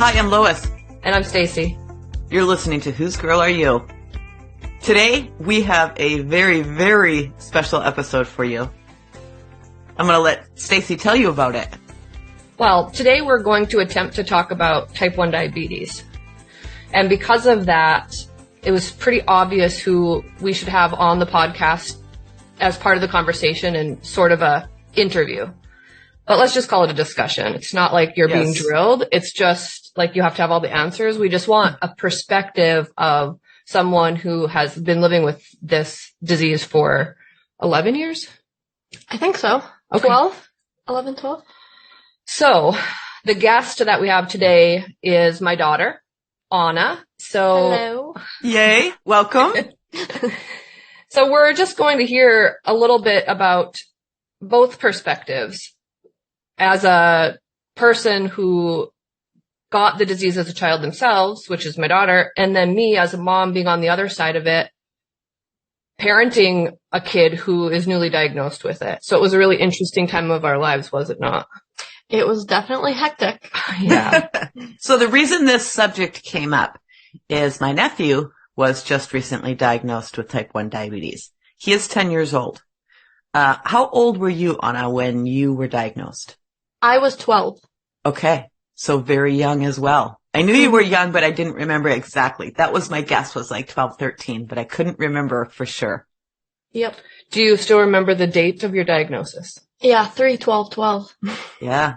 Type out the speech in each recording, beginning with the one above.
Hi, I'm Lois. And I'm Stacey. You're listening to Whose Girl Are You? Today, we have a very, very special episode for you. I'm going to let Stacey tell you about it. Well, today we're going to attempt to talk about type 1 diabetes. And because of that, it was pretty obvious who we should have on the podcast as part of the conversation and sort of a interview. But let's just call it a discussion. It's not like you're being drilled. It's just like you have to have all the answers. We just want a perspective of someone who has been living with this disease for 11 years? I think so. Okay. 11, 12. So the guest that we have today is my daughter, Anna. So, hello. Yay. Welcome. So we're just going to hear a little bit about both perspectives. As a person who got the disease as a child themselves, which is my daughter, and then me as a mom being on the other side of it, parenting a kid who is newly diagnosed with it. So it was a really interesting time of our lives, was it not? It was definitely hectic. Yeah. So the reason this subject came up is my nephew was just recently diagnosed with type 1 diabetes. He is 10 years old. How old were you, Anna, when you were diagnosed? I was 12. Okay. So very young as well. I knew you were young, but I didn't remember exactly. That was my guess, was like 12, 13, but I couldn't remember for sure. Yep. Do you still remember the date of your diagnosis? Yeah, 3/12/12. Yeah.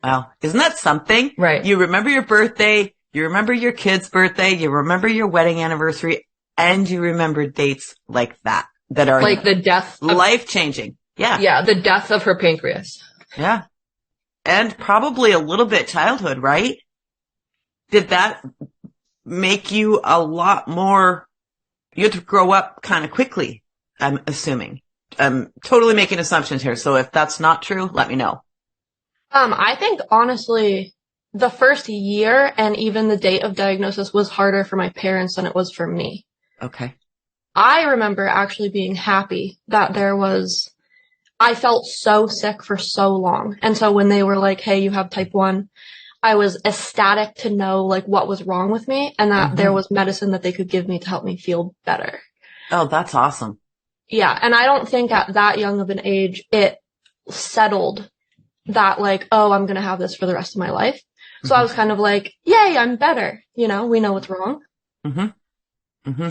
Wow. Isn't that something? Right. You remember your birthday, you remember your kid's birthday, you remember your wedding anniversary, and you remember dates like that are like the death of, life-changing. Yeah. Yeah, the death of her pancreas. Yeah. And probably a little bit childhood, right? Did that make you a lot more, you had to grow up kind of quickly, I'm assuming. I'm totally making assumptions here, so if that's not true, let me know. I think honestly, the first year and even the date of diagnosis was harder for my parents than it was for me. Okay. I remember actually being happy that I felt so sick for so long. And so when they were like, hey, you have type 1, I was ecstatic to know like what was wrong with me and that there was medicine that they could give me to help me feel better. Oh, that's awesome. Yeah. And I don't think at that young of an age, it settled that like, oh, I'm going to have this for the rest of my life. So I was kind of like, yay, I'm better. You know, we know what's wrong. Do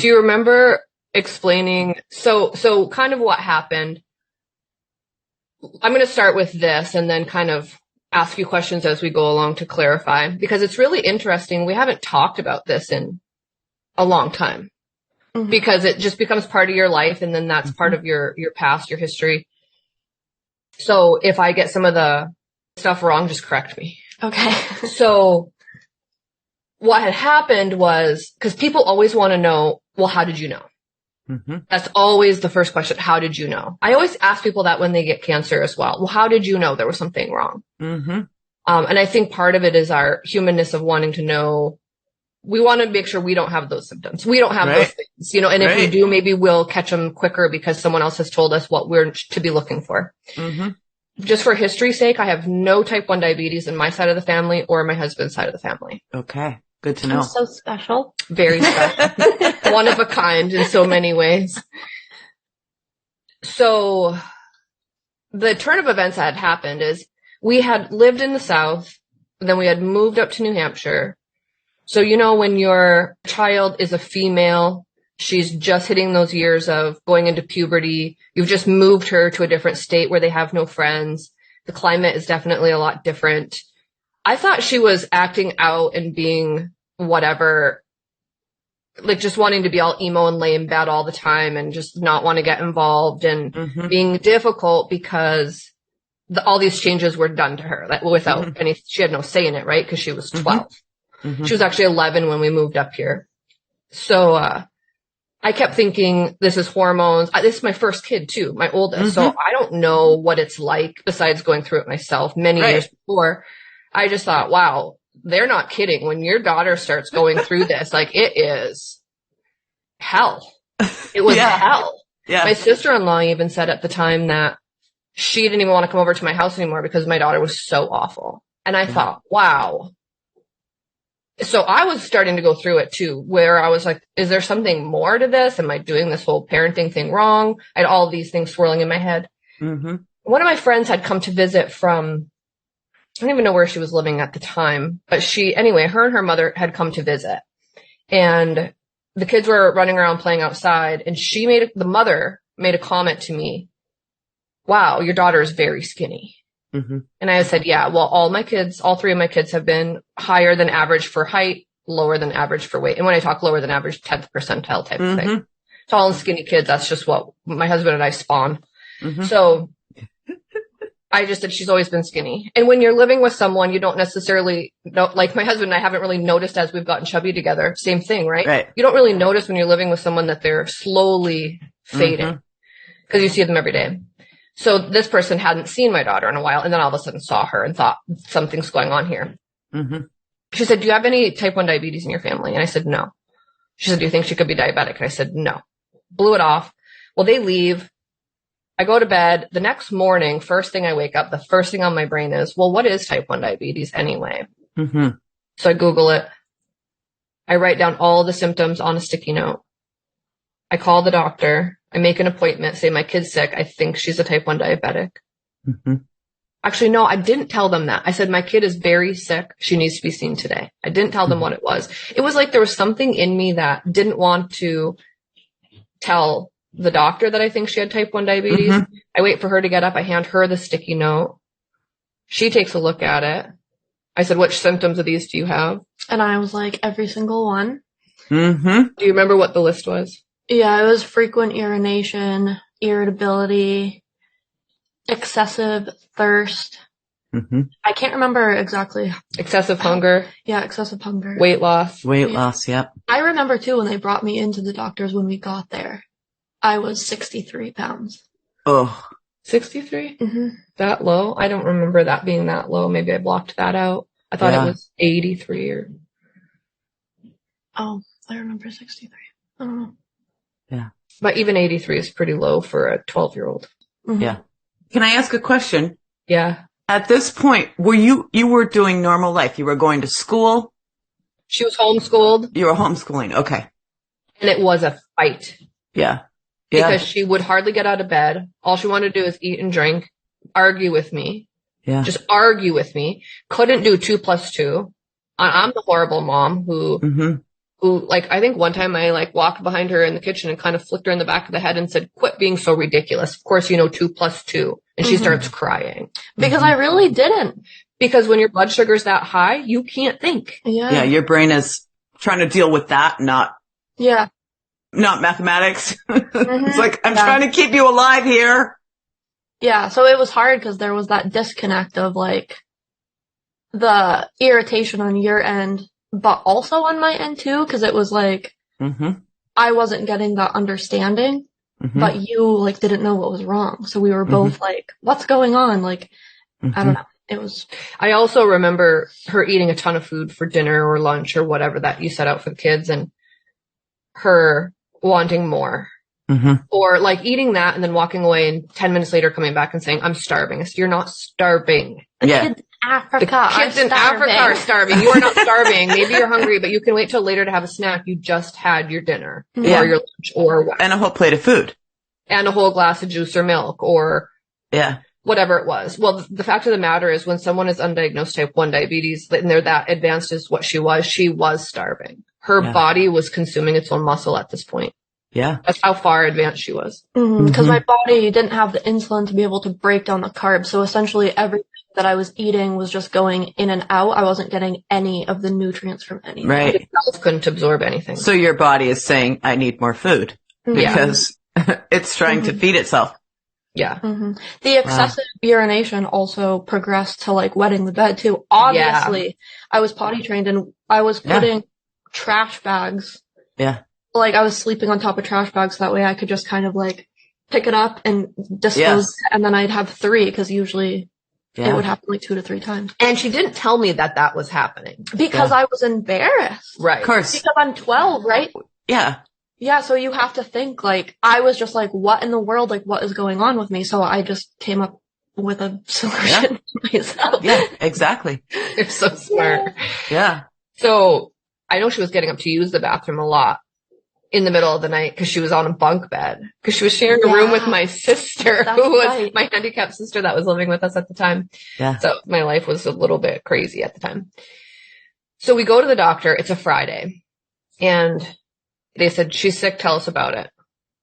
you remember explaining, so kind of what happened? I'm going to start with this and then kind of ask you questions as we go along to clarify, because it's really interesting. We haven't talked about this in a long time because it just becomes part of your life. And then that's part of your past, your history. So if I get some of the stuff wrong, just correct me. Okay. So what had happened was, because people always want to know, well, how did you know? That's always the first question. How did you know? I always ask people that when they get cancer as well. Well, how did you know there was something wrong? And I think part of it is our humanness of wanting to know. We want to make sure we don't have those symptoms. We don't have those things, you know, and if we do, maybe we'll catch them quicker because someone else has told us what we're to be looking for. Just for history's sake, I have no type 1 diabetes in my side of the family or my husband's side of the family. Okay. Good to know. I'm so special. Very special. One of a kind in so many ways. So the turn of events that had happened is we had lived in the South, then we had moved up to New Hampshire. So, you know, when your child is a female, she's just hitting those years of going into puberty. You've just moved her to a different state where they have no friends. The climate is definitely a lot different. I thought she was acting out and being whatever, like just wanting to be all emo and lay in bed all the time and just not want to get involved and being difficult because all these changes were done to her without any, she had no say in it, right? Because she was 12. She was actually 11 when we moved up here. So, I kept thinking, this is hormones. This is my first kid too, my oldest. So I don't know what it's like besides going through it myself many years before. I just thought, wow, they're not kidding. When your daughter starts going through this, like it is hell. It was hell. Yeah. My sister-in-law even said at the time that she didn't even want to come over to my house anymore because my daughter was so awful. And I thought, wow, So I was starting to go through it too, where I was like, is there something more to this? Am I doing this whole parenting thing wrong? I had all of these things swirling in my head. Mm-hmm. One of my friends had come to visit from, I don't even know where she was living at the time, but anyway, her and her mother had come to visit, and the kids were running around playing outside, and the mother made a comment to me, wow, your daughter is very skinny. Mm-hmm. And I said, yeah, well, all three of my kids have been higher than average for height, lower than average for weight. And when I talk lower than average, 10th percentile type of thing. Tall and skinny kids, that's just what my husband and I spawn. Mm-hmm. So I just said she's always been skinny. And when you're living with someone, you don't necessarily know, like my husband and I haven't really noticed as we've gotten chubby together. Same thing, right? Right. You don't really notice when you're living with someone that they're slowly fading because you see them every day. So this person hadn't seen my daughter in a while, and then all of a sudden saw her and thought something's going on here. Mm-hmm. She said, do you have any type 1 diabetes in your family? And I said, no. She said, do you think she could be diabetic? And I said, no. Blew it off. Well, they leave. I go to bed. The next morning, first thing I wake up, the first thing on my brain is, well, what is type 1 diabetes anyway? Mm-hmm. So I Google it. I write down all the symptoms on a sticky note. I call the doctor. I make an appointment, say my kid's sick. I think she's a type 1 diabetic. Mm-hmm. Actually, no, I didn't tell them that. I said, my kid is very sick. She needs to be seen today. I didn't tell them what it was. It was like there was something in me that didn't want to tell the doctor that I think she had type 1 diabetes. Mm-hmm. I wait for her to get up. I hand her the sticky note. She takes a look at it. I said, which symptoms of these do you have? And I was like, every single one. Mm-hmm. Do you remember what the list was? Yeah, it was frequent urination, irritability, excessive thirst. Mm-hmm. I can't remember exactly. Excessive hunger. Yeah, excessive hunger. Weight loss. Weight loss, yep. I remember too when they brought me into the doctors when we got there. I was 63 pounds. Oh. 63? Mm-hmm. That low? I don't remember that being that low. Maybe I blocked that out. I thought it was 83 or... Oh, I remember 63. I don't know. Yeah. But even 83 is pretty low for a 12-year-old. Mm-hmm. Yeah. Can I ask a question? Yeah. At this point, you were doing normal life. You were going to school. She was homeschooled. You were homeschooling. Okay. And it was a fight. Yeah. Because she would hardly get out of bed. All she wanted to do is eat and drink, argue with me. Yeah. Just argue with me. Couldn't do 2 + 2. I'm the horrible mom who, like, I think one time I like walked behind her in the kitchen and kind of flicked her in the back of the head and said, quit being so ridiculous. Of course, 2 + 2. And she starts crying. Because I really didn't. Because when your blood sugar's that high, you can't think. Yeah. Your brain is trying to deal with that, not mathematics. It's like, I'm trying to keep you alive here. Yeah. So it was hard because there was that disconnect of like the irritation on your end, but also on my end too. Cause it was like, I wasn't getting that understanding, but you like didn't know what was wrong. So we were both like, what's going on? Like, I don't know. It was. I also remember her eating a ton of food for dinner or lunch or whatever that you set out for the kids, and her wanting more. Or like eating that and then walking away and 10 minutes later coming back and saying, I'm starving. I said, you're not starving. The kids in Africa are starving. You are not starving. Maybe you're hungry, but you can wait till later to have a snack. You just had your dinner or your lunch or what. And a whole plate of food. And a whole glass of juice or milk or whatever it was. Well, the fact of the matter is when someone is undiagnosed type 1 diabetes and they're that advanced as what she was starving. Her body was consuming its own muscle at this point. Yeah. That's how far advanced she was. Because my body didn't have the insulin to be able to break down the carbs. So essentially everything that I was eating was just going in and out. I wasn't getting any of the nutrients from anything. Right. Your cells couldn't absorb anything. So your body is saying, I need more food because it's trying to feed itself. Yeah. The excessive urination also progressed to like wetting the bed too. Obviously, I was potty trained and I was putting trash bags. Yeah. Like I was sleeping on top of trash bags so that way I could just kind of like pick it up and dispose it, and then I'd have 3 because usually it would happen like 2 to 3 times. And she didn't tell me that was happening. Because I was embarrassed. Right. Of course. Because I'm 12, right? Yeah. Yeah, so you have to think like, I was just like, what in the world, like what is going on with me? So I just came up with a solution myself. Yeah, exactly. You're so smart. Yeah. So I know she was getting up to use the bathroom a lot in the middle of the night because she was on a bunk bed because she was sharing a room with my sister, who was my handicapped sister that was living with us at the time. Yeah. So my life was a little bit crazy at the time. So we go to the doctor. It's a Friday and they said, she's sick. Tell us about it.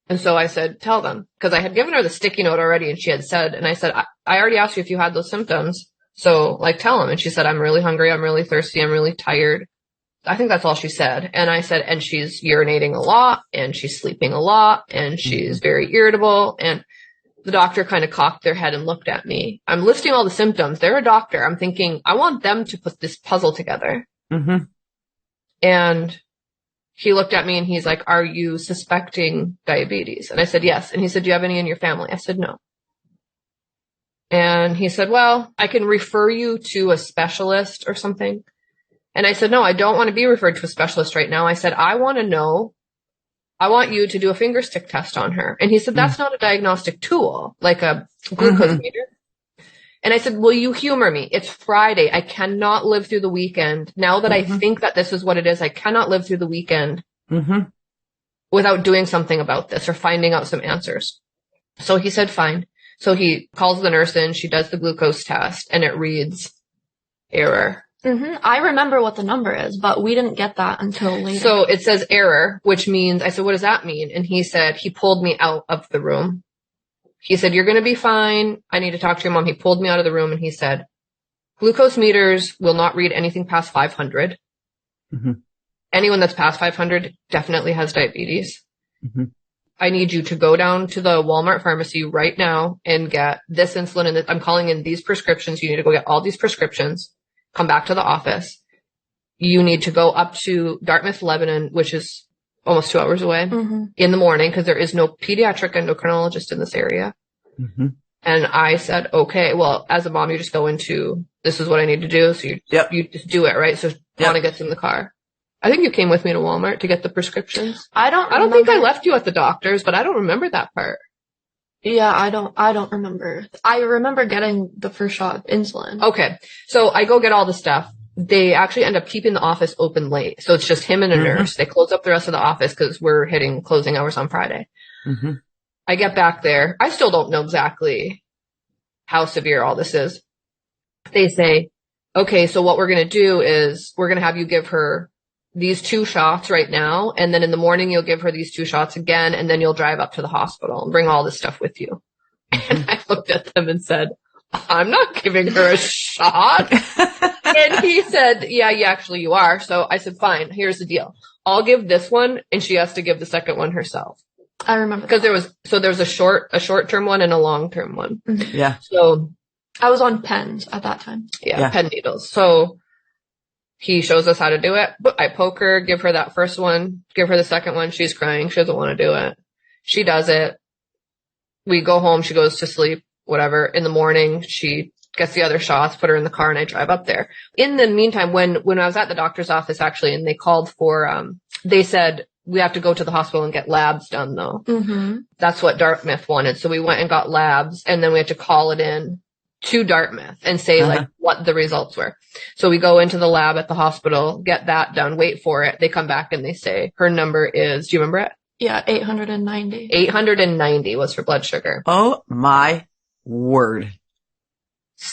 And so I said, tell them, because I had given her the sticky note already and she had said, and I said, I already asked you if you had those symptoms. So like, tell them. And she said, I'm really hungry. I'm really thirsty. I'm really tired. I think that's all she said. And I said, and she's urinating a lot and she's sleeping a lot and she's very irritable. And the doctor kind of cocked their head and looked at me. I'm listing all the symptoms. They're a doctor. I'm thinking, I want them to put this puzzle together. Mm-hmm. And he looked at me and he's like, are you suspecting diabetes? And I said, yes. And he said, do you have any in your family? I said, no. And he said, well, I can refer you to a specialist or something. And I said, no, I don't want to be referred to a specialist right now. I said, I want you to do a finger stick test on her. And he said, that's not a diagnostic tool, like a glucose meter. And I said, will you humor me? It's Friday. I cannot live through the weekend. Now that I think that this is what it is, I cannot live through the weekend without doing something about this or finding out some answers. So he said, fine. So he calls the nurse in. She does the glucose test and it reads error. I remember what the number is, but we didn't get that until later. So it says error, which means, I said, what does that mean? And he said, he pulled me out of the room. He said, you're going to be fine. I need to talk to your mom. He pulled me out of the room and he said, glucose meters will not read anything past 500. Anyone that's past 500 definitely has diabetes. I need you to go down to the Walmart pharmacy right now and get this insulin. And I'm calling in these prescriptions. You need to go get all these prescriptions. Come back to the office. You need to go up to Dartmouth, Lebanon, which is almost 2 hours away in the morning because there is no pediatric endocrinologist in this area. And I said, okay, well, as a mom, you just go into, this is what I need to do. So you just do it, right? So Donna gets in the car. I think you came with me to Walmart to get the prescriptions. I don't think I left you at the doctor's, but I don't remember that part. Yeah, I don't remember. I remember getting the first shot of insulin. Okay. So I go get all the stuff. They actually end up keeping the office open late. So it's just him and a nurse. They close up the rest of the office because we're hitting closing hours on Friday. I get back there. I still don't know exactly how severe all this is. They say, okay, so what we're going to do is we're going to have you give her these 2 shots right now. And then in the morning, you'll give her these 2 shots again. And then you'll drive up to the hospital and bring all this stuff with you. And I looked at them and said, I'm not giving her a shot. And he said, yeah, actually you are. So I said, fine, here's the deal. I'll give this one and she has to give the second one herself. I remember because there was a short-term one and a long-term one. Yeah. So I was on pens at that time. Yeah, pen needles. So he shows us how to do it. I poke her, give her that first one, give her the second one. She's crying. She doesn't want to do it. She does it. We go home. She goes to sleep, whatever. In the morning, she gets the other shots, put her in the car, and I drive up there. In the meantime, when I was at the doctor's office, actually, and they called for, they said, we have to go to the hospital and get labs done, though. That's what Dartmouth wanted. So we went and got labs, and then we had to call it in to Dartmouth and say like what the results were. So we go into the lab at the hospital, get that done, wait for it. They come back and they say her number is, do you remember it? Yeah, 890. 890 was her blood sugar. Oh my word.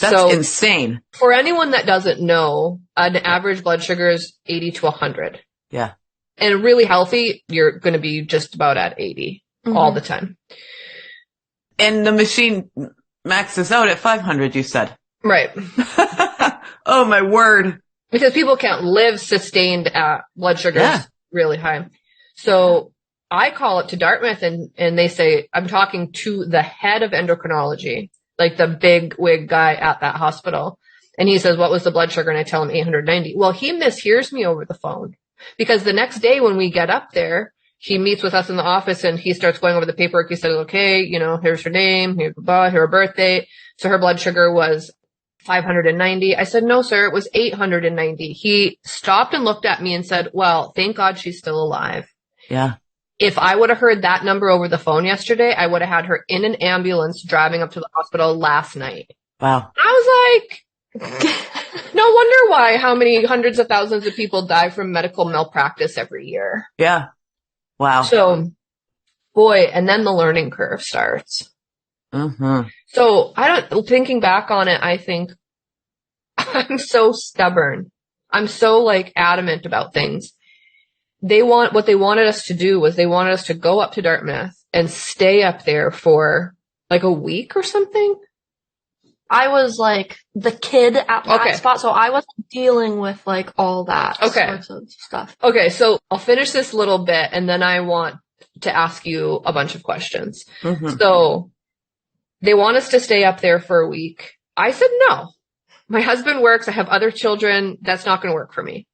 That's insane. For anyone that doesn't know, an average blood sugar is 80 to 100. Yeah. And really healthy, you're going to be just about at 80 all the time. And the machine maxes out at 500, you said. Right. Oh my word. Because people can't live sustained at blood sugars really high. So I call it to Dartmouth and they say, I'm talking to the head of endocrinology, like the big wig guy at that hospital. And he says, what was the blood sugar? And I tell him 890. Well, he mishears me over the phone because the next day when we get up there, he meets with us in the office and he starts going over the paperwork. He said, okay, here's her name, here her birth date. So her blood sugar was 590. I said, no, sir, it was 890. He stopped and looked at me and said, well, thank God she's still alive. Yeah. If I would have heard that number over the phone yesterday, I would have had her in an ambulance driving up to the hospital last night. Wow. I was like, No wonder why how many hundreds of thousands of people die from medical malpractice every year. Yeah. Wow. So, boy, and then the learning curve starts. Mm-hmm. So thinking back on it, I think I'm so stubborn. I'm so like adamant about things. What they wanted us to do was they wanted us to go up to Dartmouth and stay up there for like a week or something. I was like the kid at that spot, so I wasn't dealing with like all that sorts of stuff. Okay, so I'll finish this little bit and then I want to ask you a bunch of questions. Mm-hmm. So they want us to stay up there for a week. I said no. My husband works. I have other children. That's not going to work for me.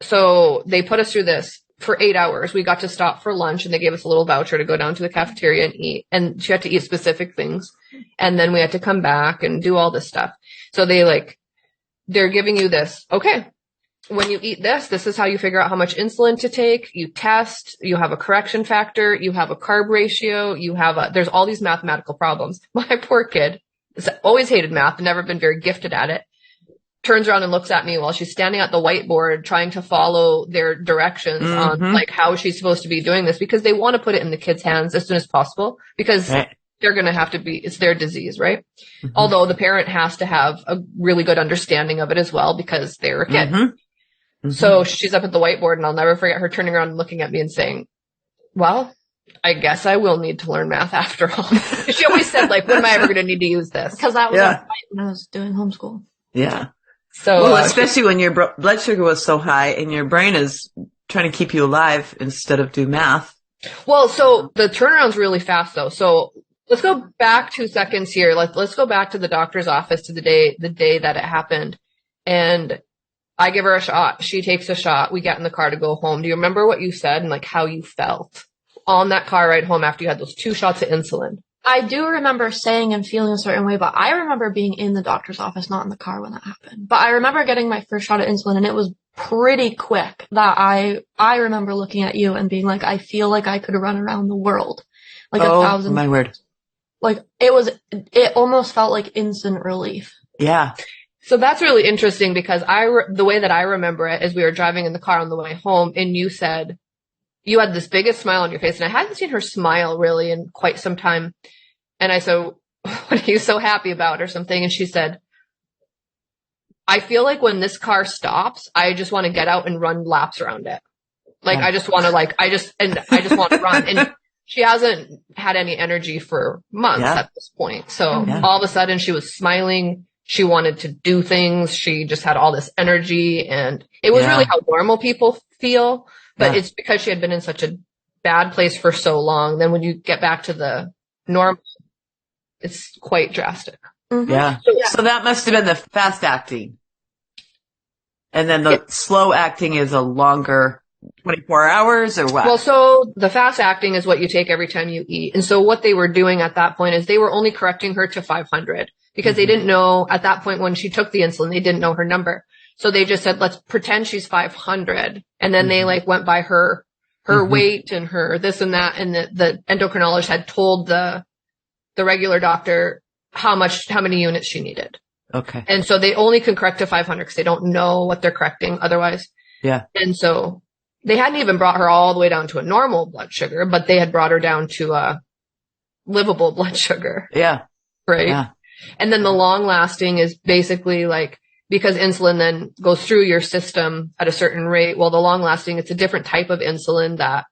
So they put us through this for 8 hours. We got to stop for lunch and they gave us a little voucher to go down to the cafeteria and eat. And she had to eat specific things. And then we had to come back and do all this stuff. So they're giving you this. Okay. When you eat this is how you figure out how much insulin to take. You test, you have a correction factor, you have a carb ratio, there's all these mathematical problems. My poor kid has always hated math, never been very gifted at it. Turns around and looks at me while she's standing at the whiteboard trying to follow their directions on like how she's supposed to be doing this because they want to put it in the kids' hands as soon as possible because they're going to have to it's their disease, right? Mm-hmm. Although the parent has to have a really good understanding of it as well because they're a kid. Mm-hmm. Mm-hmm. So she's up at the whiteboard and I'll never forget her turning around and looking at me and saying, well, I guess I will need to learn math after all. She always said like, when am I ever going to need to use this? Because that was a fight when I was doing homeschool. Yeah. So, well, especially when your blood sugar was so high and your brain is trying to keep you alive instead of do math. Well, so the turnaround's really fast though. So let's go back 2 seconds here. Let's go back to the doctor's office to the day that it happened. And I give her a shot. She takes a shot. We get in the car to go home. Do you remember what you said and like how you felt on that car ride home after you had those 2 shots of insulin? I do remember saying and feeling a certain way, but I remember being in the doctor's office, not in the car when that happened. But I remember getting my first shot of insulin and it was pretty quick that I remember looking at you and being like, I feel like I could run around the world. Like 1,000. Oh, my word. Like it almost felt like instant relief. Yeah. So that's really interesting because the way that I remember it is we were driving in the car on the way home and you said, you had this biggest smile on your face and I hadn't seen her smile really in quite some time. And I said, what are you so happy about or something? And she said, I feel like when this car stops, I just want to get out and run laps around it. Like, I just want to I just want to run. And she hasn't had any energy for months at this point. So all of a sudden she was smiling. She wanted to do things. She just had all this energy and it was really how normal people feel. But it's because she had been in such a bad place for so long. Then when you get back to the normal, it's quite drastic. Mm-hmm. Yeah. So that must have been the fast acting. And then the slow acting is a longer 24 hours or what? Well, so the fast acting is what you take every time you eat. And so what they were doing at that point is they were only correcting her to 500 because they didn't know at that point when she took the insulin, they didn't know her number. So they just said, let's pretend she's 500. And then they went by her weight and her this and that. And the endocrinologist had told the regular doctor how many units she needed. Okay. And so they only can correct to 500 because they don't know what they're correcting otherwise. Yeah. And so they hadn't even brought her all the way down to a normal blood sugar, but they had brought her down to a livable blood sugar. Yeah. Right. Yeah. And then the long lasting is basically because insulin then goes through your system at a certain rate. Well, the long lasting, it's a different type of insulin that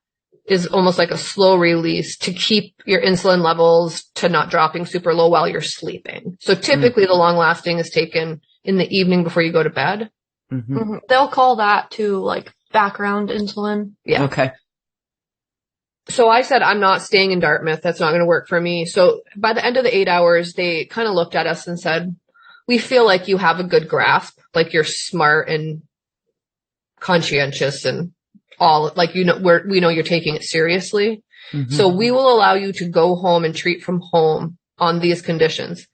is almost like a slow release to keep your insulin levels to not dropping super low while you're sleeping. So typically the long lasting is taken in the evening before you go to bed. Mm-hmm. Mm-hmm. They'll call that too, background insulin. Yeah. Okay. So I said, I'm not staying in Dartmouth. That's not going to work for me. So by the end of the 8 hours, they kind of looked at us and said, we feel like you have a good grasp, like you're smart and conscientious and all, we know you're taking it seriously. Mm-hmm. So we will allow you to go home and treat from home on these conditions.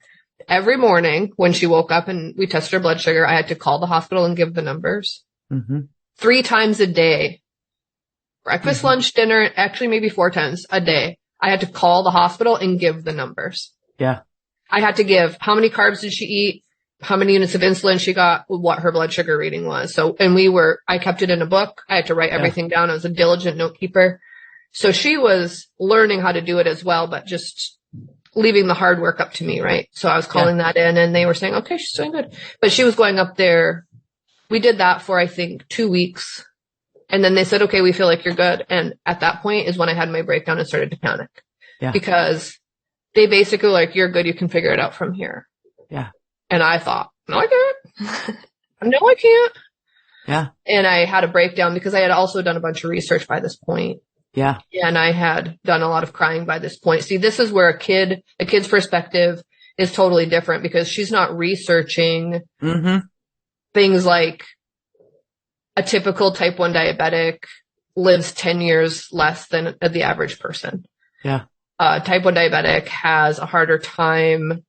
Every morning when she woke up and we tested her blood sugar, I had to call the hospital and give the numbers. Mm-hmm. 3 times a day. Breakfast, lunch, dinner, actually maybe 4 times a day. I had to call the hospital and give the numbers. Yeah. I had to give how many carbs did she eat? how many units of insulin she got, what her blood sugar reading was. So, I kept it in a book. I had to write everything down. I was a diligent note keeper. So she was learning how to do it as well, but just leaving the hard work up to me, right? So I was calling that in and they were saying, okay, she's doing good. But she was going up there. We did that for, I think, 2 weeks. And then they said, okay, we feel like you're good. And at that point is when I had my breakdown and started to panic. Yeah. Because they basically were like, you're good. You can figure it out from here. Yeah. And I thought, no, I can't. No, I can't. Yeah. And I had a breakdown because I had also done a bunch of research by this point. Yeah. And I had done a lot of crying by this point. See, this is where a kid's perspective is totally different because she's not researching things like a typical type 1 diabetic lives 10 years less than the average person. Yeah. Type 1 diabetic has a harder time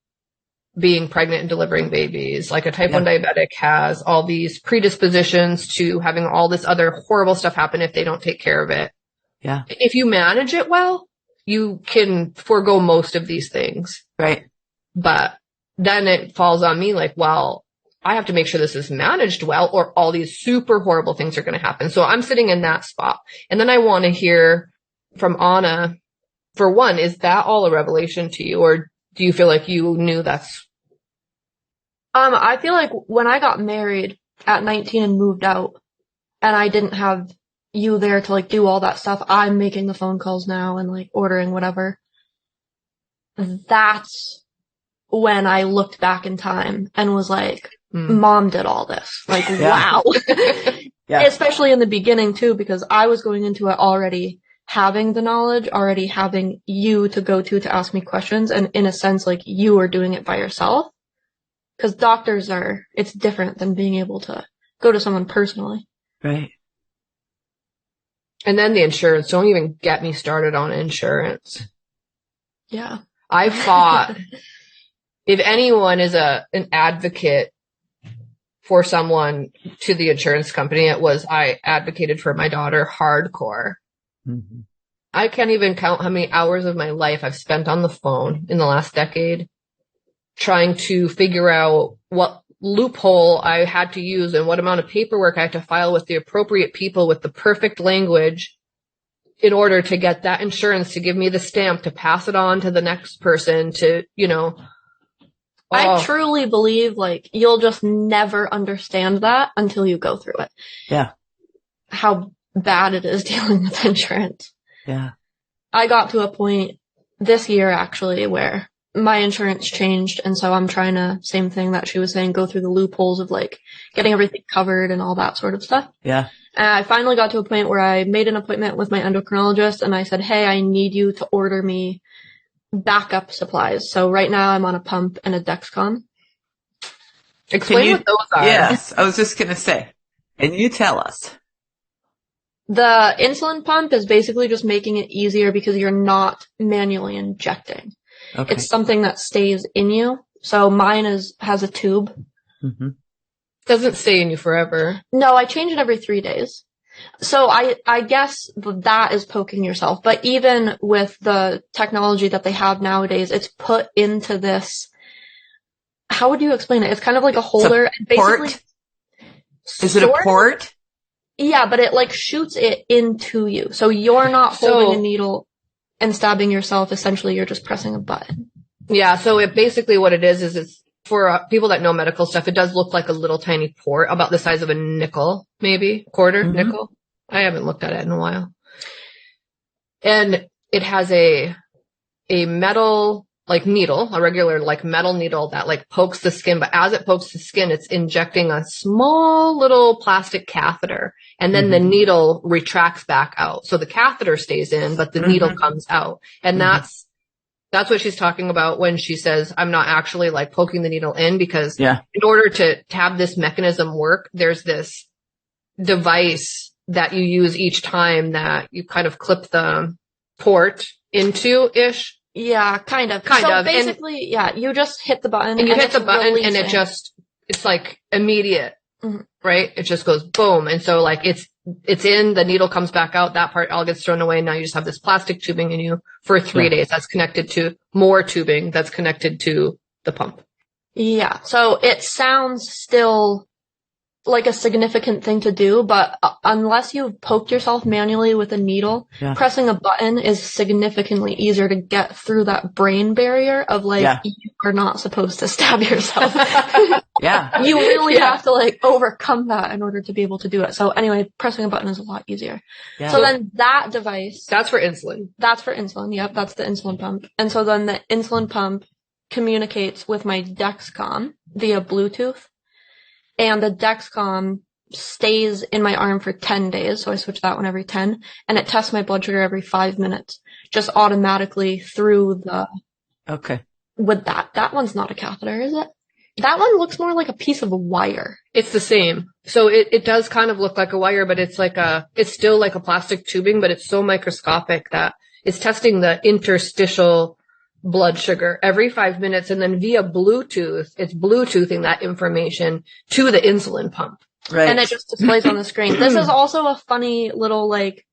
being pregnant and delivering babies. Like a type 1 diabetic has all these predispositions to having all this other horrible stuff happen if they don't take care of it. Yeah. If you manage it well, you can forego most of these things. Right. But then it falls on me like, well, I have to make sure this is managed well or all these super horrible things are going to happen. So I'm sitting in that spot. And then I want to hear from Anna, for one, is that all a revelation to you? Or do you feel like you knew that's... I feel like when I got married at 19 and moved out and I didn't have you there to like do all that stuff, I'm making the phone calls now and like ordering whatever. That's when I looked back in time and was like, Mom did all this. Like, wow. Yeah. Especially in the beginning too, because I was going into it already having the knowledge, already having you to go to ask me questions. And in a sense, like you are doing it by yourself. Because it's different than being able to go to someone personally. Right. And then the insurance. Don't even get me started on insurance. Yeah. I fought. If anyone is an advocate for someone to the insurance company, I advocated for my daughter hardcore. Mm-hmm. I can't even count how many hours of my life I've spent on the phone in the last decade trying to figure out what loophole I had to use and what amount of paperwork I had to file with the appropriate people with the perfect language in order to get that insurance to give me the stamp to pass it on to the next person to, I truly believe like you'll just never understand that until you go through it. Yeah. How bad it is dealing with insurance. Yeah. I got to a point this year actually where my insurance changed, and so I'm trying to, same thing that she was saying, go through the loopholes of like getting everything covered and all that sort of stuff. Yeah. And I finally got to a point where I made an appointment with my endocrinologist and I said, hey, I need you to order me backup supplies. So right now I'm on a pump and a Dexcom. Explain what those are. Yes, I was just going to say, and you tell us. The insulin pump is basically just making it easier because you're not manually injecting. Okay. It's something that stays in you. So mine has a tube. Mm-hmm. Doesn't stay in you forever. No, I change it every 3 days. So I guess that is poking yourself. But even with the technology that they have nowadays, it's put into this. How would you explain it? It's kind of like a holder. It's a port? Is it a port? Yeah, but it like shoots it into you. So you're not holding a needle and stabbing yourself. Essentially, you're just pressing a button. Yeah. So it basically what it is it's for people that know medical stuff. It does look like a little tiny port about the size of a nickel, maybe quarter nickel. I haven't looked at it in a while. And it has a metal like needle, a regular like metal needle that like pokes the skin. But as it pokes the skin, it's injecting a small little plastic catheter. And then the needle retracts back out. So the catheter stays in, but the needle comes out. And that's what she's talking about when she says, I'm not actually like poking the needle in, because in order to have this mechanism work, there's this device that you use each time that you kind of clip the port into-ish. Yeah, kind of. So basically, you just hit the button. And you hit the button and it's like immediate. Mm-hmm. Right? It just goes boom. And so like it's in, the needle comes back out, that part all gets thrown away. Now you just have this plastic tubing in you for 3 days that's connected to more tubing that's connected to the pump. Yeah. So it sounds still like a significant thing to do, but unless you've poked yourself manually with a needle, pressing a button is significantly easier to get through that brain barrier of like, you are not supposed to stab yourself. You really have to like overcome that in order to be able to do it. So anyway, pressing a button is a lot easier. So then that device. That's for insulin. That's for insulin. Yep. That's the insulin pump. And so then the insulin pump communicates with my Dexcom via Bluetooth. And the Dexcom stays in my arm for 10 days, so I switch that one every 10, and it tests my blood sugar every 5 minutes, just automatically through the... Okay. With that. That one's not a catheter, is it? That one looks more like a piece of wire. It's the same. So it does kind of look like a wire, but it's still like a plastic tubing, but it's so microscopic that it's testing the interstitial blood sugar every 5 minutes, and then via Bluetooth, it's Bluetoothing that information to the insulin pump. Right. And it just displays on the screen. This is also a funny little, like,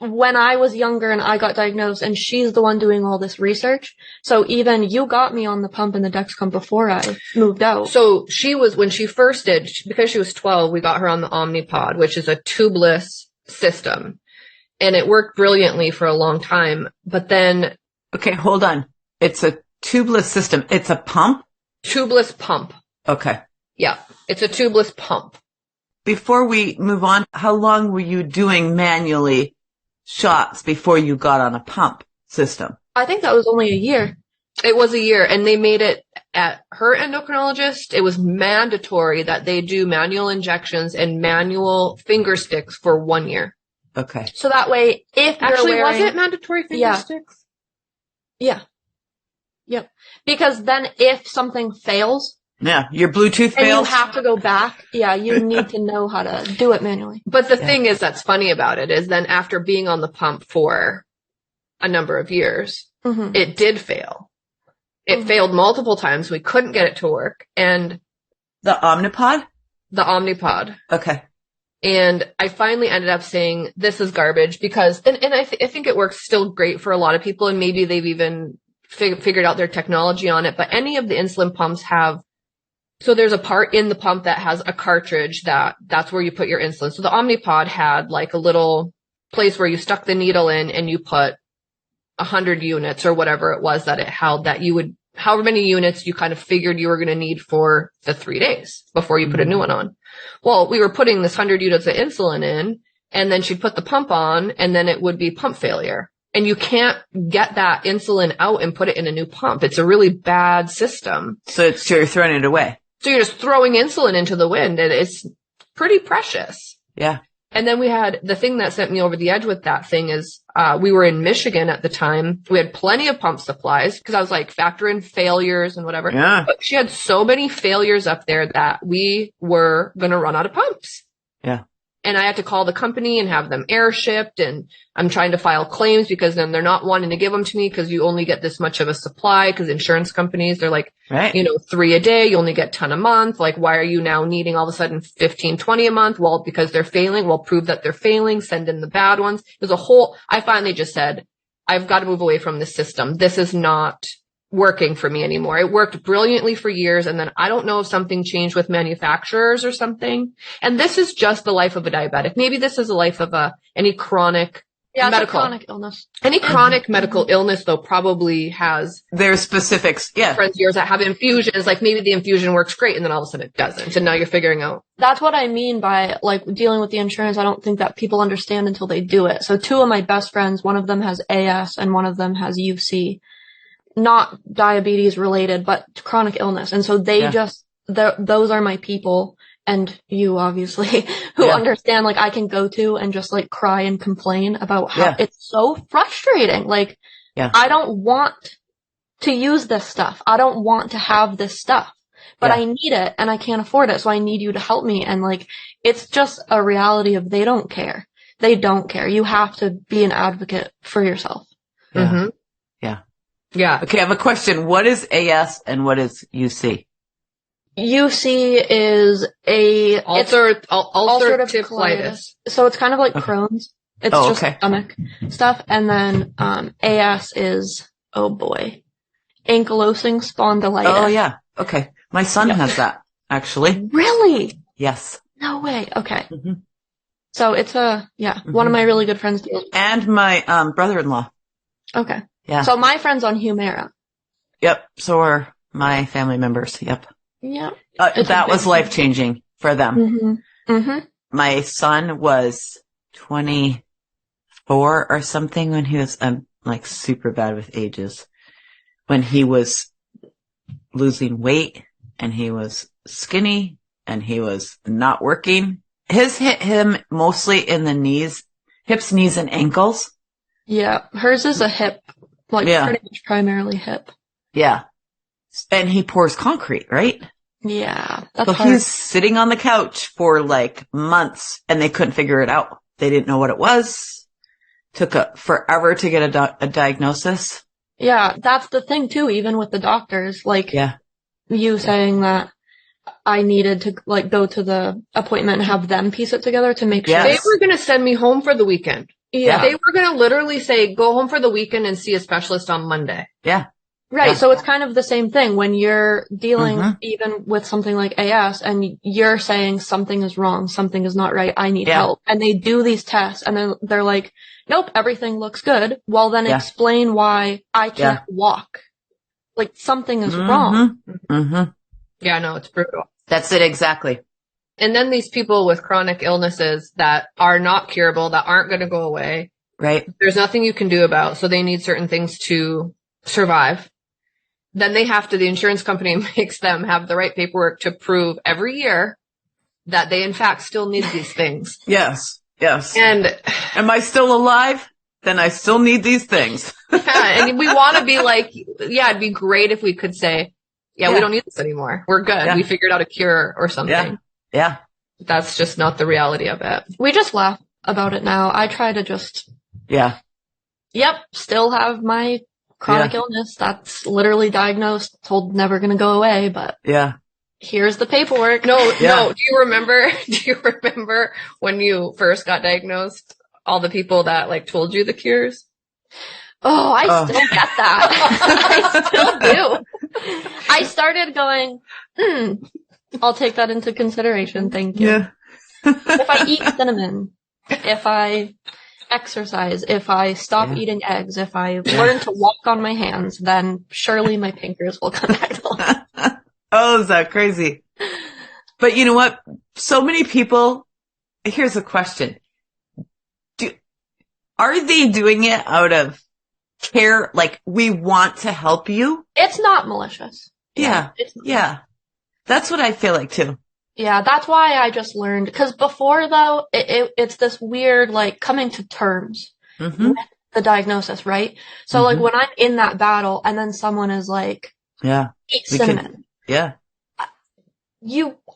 when I was younger and I got diagnosed, and she's the one doing all this research. So even you got me on the pump and the Dexcom before I moved out. So when she first did, because she was 12, we got her on the Omnipod, which is a tubeless system. And it worked brilliantly for a long time. But then... Okay, hold on. It's a tubeless system. It's a pump? Tubeless pump. Okay. Yeah, it's a tubeless pump. Before we move on, how long were you doing manually shots before you got on a pump system? I think that was only a year. It was a year, and they made it at her endocrinologist. It was mandatory that they do manual injections and manual finger sticks for 1 year. Okay. So that way, if Actually, you're wearing... was it mandatory finger sticks? Yeah. Yep. Because then if something fails... Yeah, your Bluetooth fails. And you have to go back. Yeah, you need to know how to do it manually. But the thing is that's funny about it is then after being on the pump for a number of years, it did fail. It failed multiple times. We couldn't get it to work. And the Omnipod? The Omnipod. Okay. And I finally ended up saying, this is garbage because, and I think it works still great for a lot of people, and maybe they've even figured out their technology on it, but any of the insulin pumps have, so there's a part in the pump that has a cartridge that's where you put your insulin. So the Omnipod had like a little place where you stuck the needle in and you put 100 units or whatever it was that it held, that you would, however many units you kind of figured you were going to need for the 3 days before you put a new one on. Well, we were putting this 100 units of insulin in, and then she'd put the pump on, and then it would be pump failure. And you can't get that insulin out and put it in a new pump. It's a really bad system. So you're throwing it away. So you're just throwing insulin into the wind, and it's pretty precious. Yeah. And then we had the thing that sent me over the edge with that thing is, we were in Michigan at the time. We had plenty of pump supplies because I was like, factor in failures and whatever. Yeah. But she had so many failures up there that we were going to run out of pumps. Yeah. And I had to call the company and have them air shipped, and I'm trying to file claims because then they're not wanting to give them to me because you only get this much of a supply, because insurance companies, they're like, right, 3 a day, you only get 10 a month. Like, why are you now needing all of a sudden 15, 20 a month? Well, because they're failing. Well, prove that they're failing. Send in the bad ones. There's a whole, I finally just said, I've got to move away from this system. This is not working for me anymore. It worked brilliantly for years, and then I don't know if something changed with manufacturers or something. And this is just the life of a diabetic. Maybe this is the life of any chronic medical chronic illness. Any chronic medical illness, though, probably has their specifics. Yeah, friends of yours that have infusions. Like maybe the infusion works great, and then all of a sudden it doesn't. And now you're figuring out. That's what I mean by like dealing with the insurance. I don't think that people understand until they do it. So 2 of my best friends, one of them has AS and one of them has UC. Not diabetes related, but chronic illness. And so they those are my people, and you obviously, who understand, like, I can go to and just like cry and complain about how it's so frustrating. Like, I don't want to use this stuff. I don't want to have this stuff, but I need it and I can't afford it. So I need you to help me. And like, it's just a reality of they don't care. They don't care. You have to be an advocate for yourself. Yeah. Mm-hmm. Yeah. Okay, I have a question. What is AS and what is UC? UC is ulcerative colitis. So it's kind of like Crohn's. It's just stomach stuff. And then AS is, oh boy, ankylosing spondylitis. Oh yeah. Okay. My son Yep. has that, actually. Really? Yes. No way. Okay. Mm-hmm. So it's one of my really good friends deals. And my brother-in-law. Okay. Yeah. So my friend's on Humira. Yep. So are my family members. Yep. Yeah. That was life-changing for them. Mm-hmm. Mm-hmm. My son was 24 or something when he was, I'm like super bad with ages, when he was losing weight and he was skinny and he was not working. His hit him mostly in the knees, hips, knees, and ankles. Yeah. Hers is a hip, pretty much primarily hip. Yeah. And he pours concrete, right? Yeah. That's So hard. he's sitting on the couch for like months and they couldn't figure it out. They didn't know what it was. Took forever to get a diagnosis. Yeah. That's the thing too, even with the doctors, you saying that I needed to go to the appointment and have them piece it together to make sure. Yes. They were going to send me home for the weekend. Yeah. They were going to literally say, go home for the weekend and see a specialist on Monday. Yeah. Right. Yeah. So it's kind of the same thing when you're dealing even with something like AS and you're saying something is wrong, something is not right, I need help. And they do these tests and then they're like, nope, everything looks good. Well, then explain why I can't walk. Like something is wrong. Mm-hmm. Yeah, no, it's brutal. That's it exactly. And then these people with chronic illnesses that are not curable, that aren't going to go away. Right. There's nothing you can do about, so they need certain things to survive. Then the insurance company makes them have the right paperwork to prove every year that they in fact still need these things. Yes. Yes. And am I still alive? Then I still need these things. and we want to be like, it'd be great if we could say, we don't need this anymore. We're good. Yeah. We figured out a cure or something. Yeah. That's just not the reality of it. We just laugh about it now. I try to just, still have my chronic illness. That's literally diagnosed, told never going to go away, but here's the paperwork. No. Do you remember when you first got diagnosed, all the people that told you the cures? Oh, I still get that. I still do. I started going, I'll take that into consideration. Thank you. Yeah. If I eat cinnamon, if I exercise, if I stop eating eggs, if I learn to walk on my hands, then surely my fingers will come back to life. Oh, is that crazy? But you know what? So many people, here's a question. Are they doing it out of care? Like, we want to help you? It's not malicious. Yeah. That's what I feel like too. Yeah, that's why I just learned, because before though, it's this weird, coming to terms with the diagnosis, right? So when I'm in that battle and then someone is like, eat cinnamon.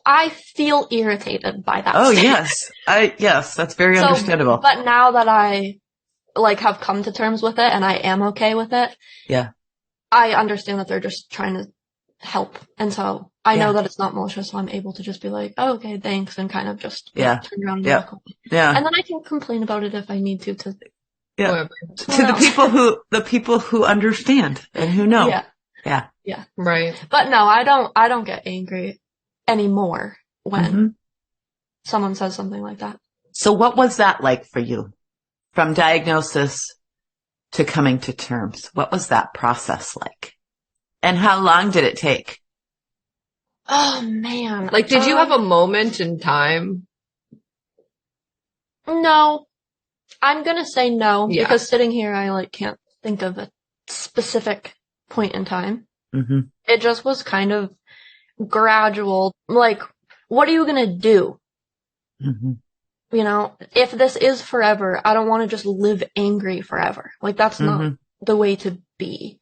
I feel irritated by that. Oh, yes. Yes, that's very understandable. But now that I, have come to terms with it and I am okay with it. Yeah. I understand that they're just trying to help. And so I know that it's not malicious, so I'm able to just be like, oh, okay, thanks, and kind of just turn around and walk away. Yeah. And then I can complain about it if I need to to the people who understand and who know. Yeah. Right. But no, I don't get angry anymore when someone says something like that. So what was that like for you? From diagnosis to coming to terms? What was that process like? And how long did it take? Oh man. Did you have a moment in time? No. I'm gonna say no, because sitting here I can't think of a specific point in time. It just was kind of gradual. What are you gonna do? You know, if this is forever, I don't want to just live angry forever. That's not the way to be.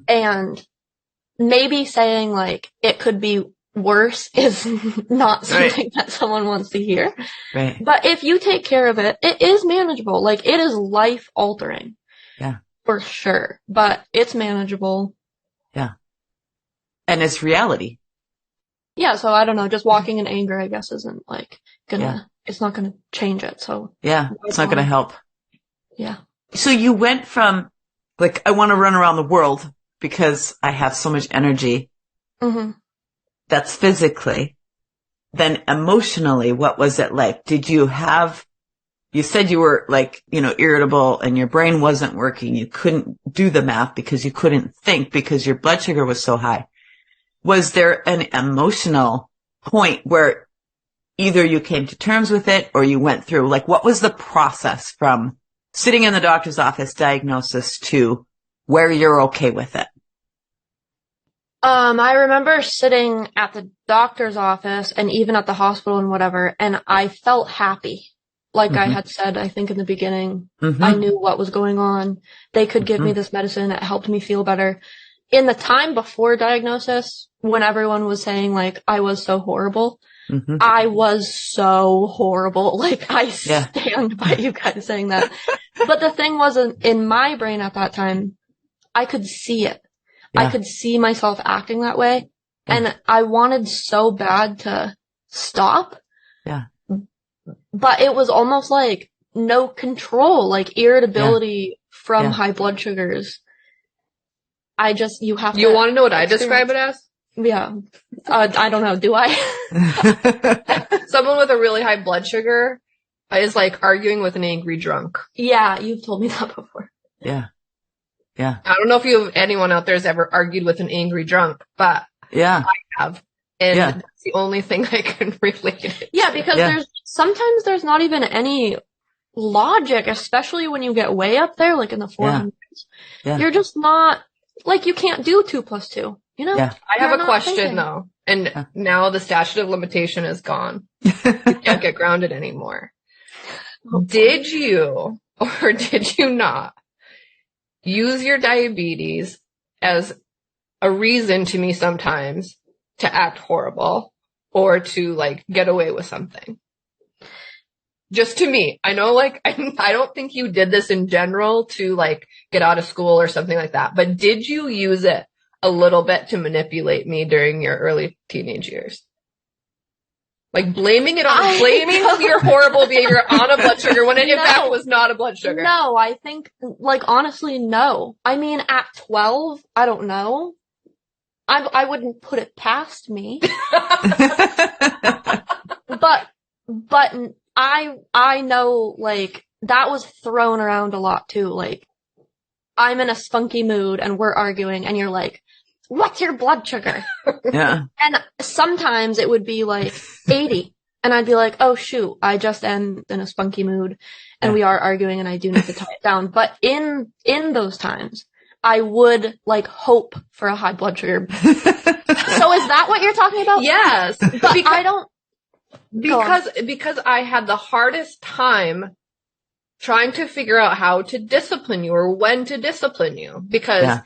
And maybe saying it could be worse is not something that someone wants to hear. Right. But if you take care of it, it is manageable. It is life altering. Yeah. For sure. But it's manageable. Yeah. And it's reality. Yeah. So I don't know. Just walking in anger, I guess, isn't it's not gonna change it. So. Yeah. It's not gonna help. Yeah. So you went from I want to run around the world because I have so much energy. that's physically, then emotionally, what was it like? You said you were like, irritable and your brain wasn't working. You couldn't do the math because you couldn't think because your blood sugar was so high. Was there an emotional point where either you came to terms with it or you went through, like, what was the process from sitting in the doctor's office diagnosis to where you're okay with it? I remember sitting at the doctor's office and even at the hospital and whatever, and I felt happy. Like I had said, I think in the beginning, I knew what was going on. They could give me this medicine that helped me feel better. In the time before diagnosis, when everyone was saying like I was so horrible, I was so horrible. Like I stand by you guys saying that. But the thing was, in my brain at that time, I could see it. I could see myself acting that way. And I wanted so bad to stop. Yeah. But it was almost like no control, like irritability from high blood sugars. You have to. You want to know what I describe it as? Yeah. I don't know. Do I? Someone with a really high blood sugar is like arguing with an angry drunk. Yeah, you've told me that before. Yeah. Yeah. I don't know if anyone out there has ever argued with an angry drunk, but I have. And that's the only thing I can relate it to. Yeah, because sometimes there's not even any logic, especially when you get way up there, like in the 400s. Yeah. You're just not, like, you can't do 2 + 2, you know? Yeah. I have a question though. And now the statute of limitation is gone. You can't get grounded anymore. Did you, or did you not, use your diabetes as a reason to me sometimes to act horrible or to like get away with something? Just to me. I know, like, I don't think you did this in general to like get out of school or something like that, but did you use it a little bit to manipulate me during your early teenage years? Like blaming your horrible behavior on a blood sugar when it in fact was not a blood sugar. No, I think, like, honestly, no. I mean, at 12, I don't know. I wouldn't put it past me. but I know, like, that was thrown around a lot too. Like, I'm in a spunky mood and we're arguing and you're like, what's your blood sugar? Yeah. And sometimes it would be like 80. And I'd be like, oh shoot, I just am in a spunky mood and we are arguing and I do need to tone it down. But in those times, I would like hope for a high blood sugar. So is that what you're talking about? Yes. But I don't. Because I had the hardest time trying to figure out how to discipline you or when to discipline you. Because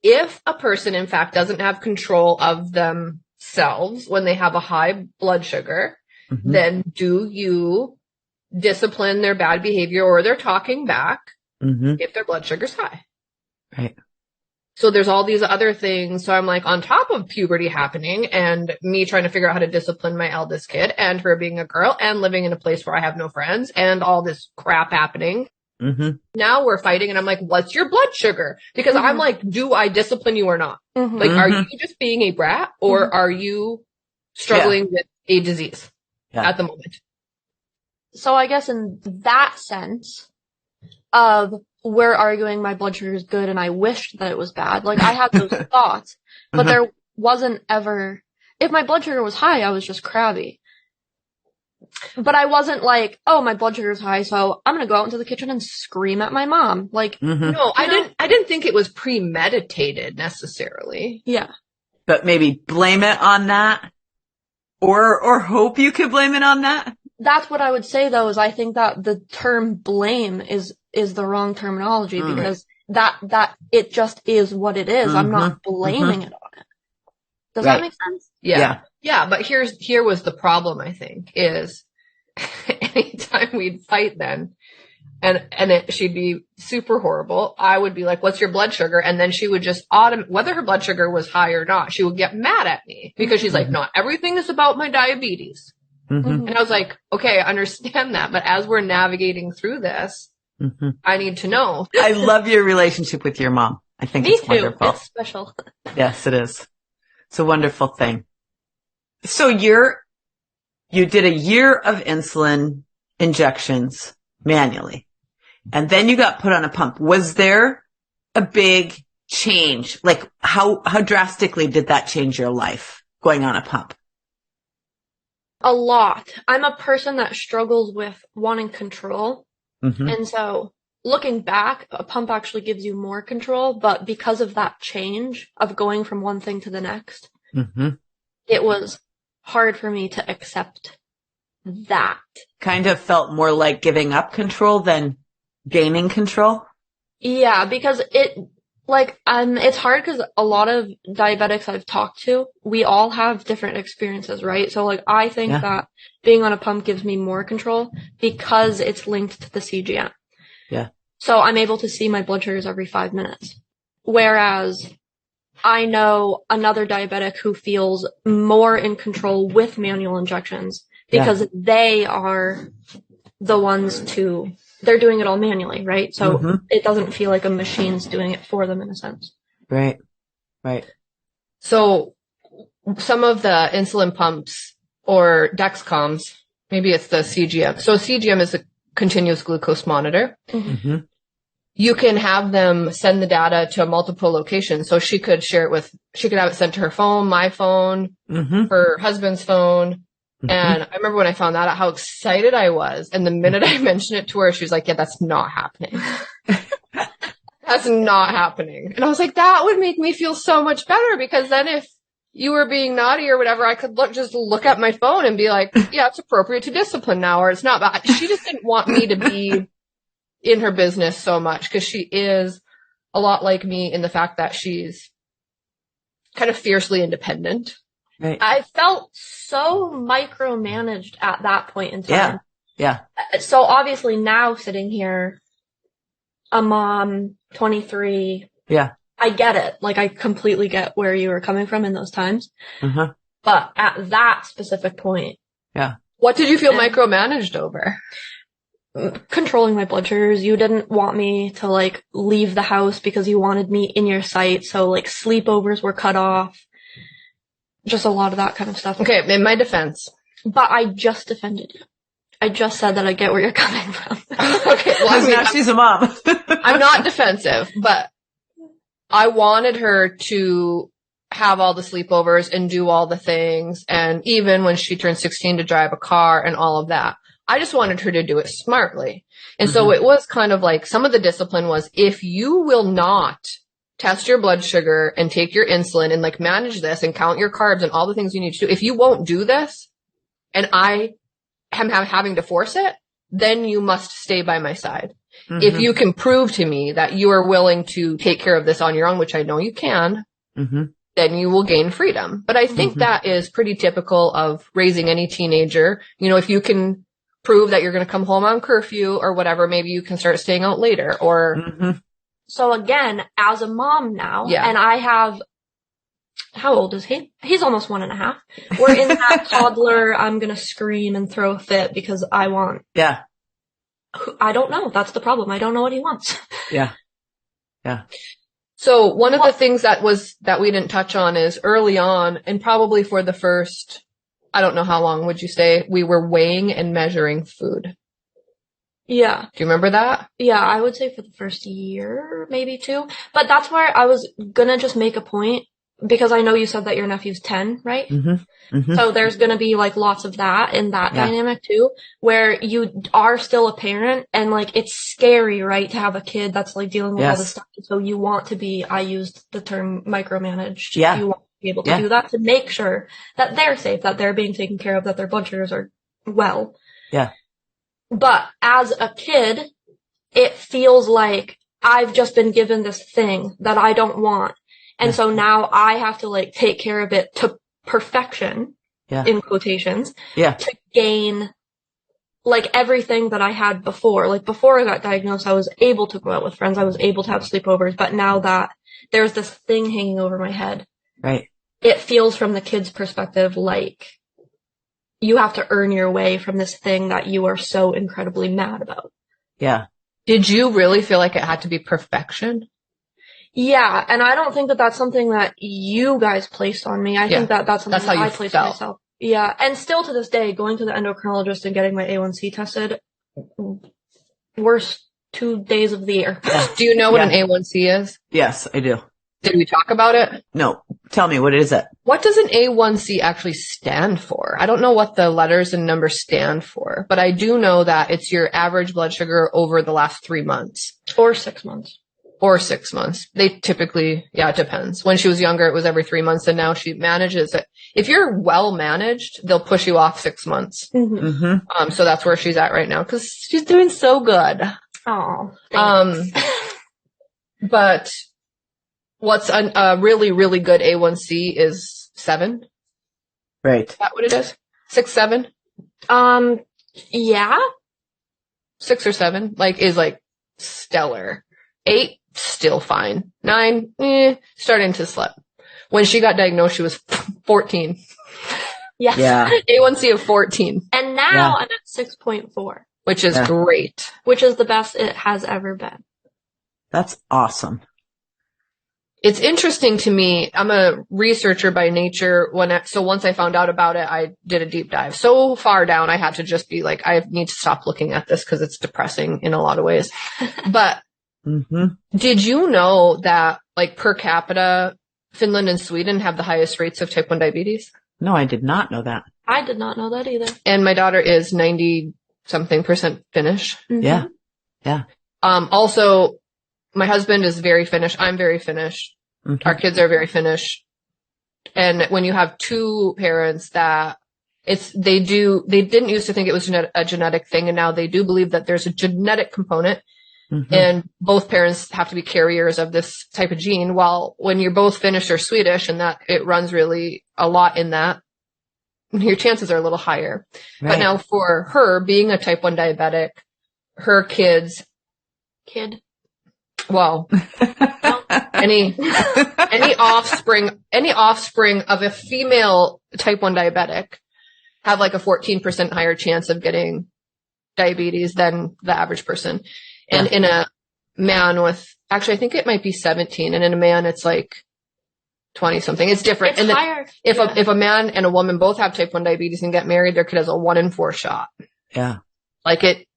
if a person, in fact, doesn't have control of themselves when they have a high blood sugar, then do you discipline their bad behavior or their talking back if their blood sugar's high? Right. So there's all these other things. So I'm like on top of puberty happening and me trying to figure out how to discipline my eldest kid and her being a girl and living in a place where I have no friends and all this crap happening. Now we're fighting and I'm like, what's your blood sugar? Because I'm like, do I discipline you or not? Like, are you just being a brat or are you struggling with a disease at the moment? So I guess in that sense of we're arguing my blood sugar is good and I wished that it was bad. Like I had those thoughts, but there wasn't ever, if my blood sugar was high, I was just crabby. But I wasn't like, oh, my blood sugar is high, so I'm going to go out into the kitchen and scream at my mom. Like, no, I didn't think it was premeditated necessarily. Yeah. But maybe blame it on that or hope you could blame it on that. That's what I would say though, is I think that the term blame is the wrong terminology because that it just is what it is. I'm not blaming it on it. Does that make sense? Yeah. Yeah, but here was the problem, I think, is anytime we'd fight then, and she'd be super horrible, I would be like, what's your blood sugar? And then she would just whether her blood sugar was high or not, she would get mad at me because she's like, not everything is about my diabetes. And I was like, okay, I understand that, but as we're navigating through this, I need to know. I love your relationship with your mom. I think it's wonderful. It's special. Yes, it is. It's a wonderful thing. So you did a year of insulin injections manually, and then you got put on a pump. Was there a big change? Like how drastically did that change your life, going on a pump? A lot. I'm a person that struggles with wanting control. Mm-hmm. And so looking back, a pump actually gives you more control, but because of that change of going from one thing to the next, Mm-hmm. it was hard for me to accept that. Kind of felt more like giving up control than gaining control. Yeah, because it's hard because a lot of diabetics I've talked to, we all have different experiences, right? So like, I think that being on a pump gives me more control because it's linked to the CGM. Yeah. So I'm able to see my blood sugars every 5 minutes. Whereas I know another diabetic who feels more in control with manual injections because they are the ones they're doing it all manually, right? So it doesn't feel like a machine's doing it for them in a sense. Right. Right. So some of the insulin pumps or Dexcoms, maybe it's the CGM. So CGM is a continuous glucose monitor. Mm-hmm. You can have them send the data to multiple locations. So she could she could have it sent to her phone, my phone, her husband's phone. And I remember when I found that out, how excited I was. And the minute I mentioned it to her, she was like, yeah, that's not happening. That's not happening. And I was like, that would make me feel so much better, because then if you were being naughty or whatever, I could just look at my phone and be like, yeah, it's appropriate to discipline now, or it's not. But she just didn't want me to be in her business so much, because she is a lot like me in the fact that she's kind of fiercely independent. Right. I felt so micromanaged at that point in time. Yeah. So obviously now sitting here, a mom, 23. Yeah. I get it. Like, I completely get where you were coming from in those times. Uh-huh. But at that specific point. Yeah. What did you feel micromanaged over? Controlling my blood sugars. You didn't want me to like leave the house because you wanted me in your sight. So like sleepovers were cut off. Just a lot of that kind of stuff. Okay, in my defense. But I just defended you. I just said that I get where you're coming from. Okay, well, now she's a mom. I'm not defensive, but I wanted her to have all the sleepovers and do all the things. And even when she turned 16 to drive a car and all of that, I just wanted her to do it smartly. And so it was kind of like, some of the discipline was, if you will not test your blood sugar and take your insulin and like manage this and count your carbs and all the things you need to do, if you won't do this and I am having to force it, then you must stay by my side. If you can prove to me that you are willing to take care of this on your own, which I know you can, then you will gain freedom. But I think that is pretty typical of raising any teenager. You know, if you can prove that you're going to come home on curfew or whatever, maybe you can start staying out later. Or So again, as a mom now, and I have, how old is he? He's almost 1.5. We're in that toddler, I'm going to scream and throw a fit because I want. Yeah. I don't know. That's the problem. I don't know what he wants. Yeah. So one of the things that we didn't touch on is early on, and probably for the first, I don't know how long would you say, we were weighing and measuring food. Yeah. Do you remember that? Yeah, I would say for the first year, maybe 2. But that's where I was gonna just make a point, because I know you said that your nephew's 10, right? So there's gonna be like lots of that in that dynamic too, where you are still a parent and like it's scary, right, to have a kid that's like dealing with all this stuff. So you want to be, I used the term micromanaged. Yeah. You want to be able to do that to make sure that they're safe, that they're being taken care of, that their blood sugars are well. Yeah. But as a kid, it feels like I've just been given this thing that I don't want. And so now I have to like take care of it to perfection, in quotations, to gain like everything that I had before. Like before I got diagnosed, I was able to go out with friends. I was able to have sleepovers. But now that there's this thing hanging over my head, right, it feels from the kid's perspective like you have to earn your way from this thing that you are so incredibly mad about. Yeah. Did you really feel like it had to be perfection? Yeah, and I don't think that that's something that you guys placed on me. I think that that's something that I placed on myself. Yeah. And still to this day, going to the endocrinologist and getting my A1C tested, worst 2 days of the year. Do you know what Yeah. an A1C is? Yes, I do. Did we talk about it? No, tell me, what is it? What does an A1C actually stand for? I don't know what the letters and numbers stand for, but I do know that it's your average blood sugar over the last 3 months. Or 6 months. Or 6 months. They typically, it depends. When she was younger, it was every 3 months, and now she manages it. If you're well managed, they'll push you off 6 months. Mm-hmm. So that's where she's at right now, because she's doing so good. Oh. But what's a really, really good A1C is 7. Right. Is that what it is? 6, 7? Yeah. 6 or 7, is stellar. 8, still fine. 9, starting to slip. When she got diagnosed, she was 14. Yes. Yeah. A1C of 14. And now I'm at 6.4. Which is great. Which is the best it has ever been. That's awesome. It's interesting to me. I'm a researcher by nature. So once I found out about it, I did a deep dive. So far down, I had to just be like, I need to stop looking at this because it's depressing in a lot of ways. But did you know that per capita, Finland and Sweden have the highest rates of type 1 diabetes? No, I did not know that. I did not know that either. And my daughter is 90-something% Finnish. Mm-hmm. Yeah. Yeah. Also, my husband is very Finnish. I'm very Finnish. Mm-hmm. Our kids are very Finnish. And when you have two parents that they didn't used to think it was a genetic thing, and now they do believe that there's a genetic component. Mm-hmm. And both parents have to be carriers of this type of gene. While when you're both Finnish or Swedish, and that it runs really a lot in that, your chances are a little higher. Right. But now for her being a type 1 diabetic, her kids, well, any offspring of a female type 1 diabetic have a 14% higher chance of getting diabetes than the average person. And in a man with, actually, I think it might be 17. And in a man, it's 20 something. It's different. It's and higher. If a man and a woman both have type 1 diabetes and get married, their kid has a 1 in 4 shot. Yeah. It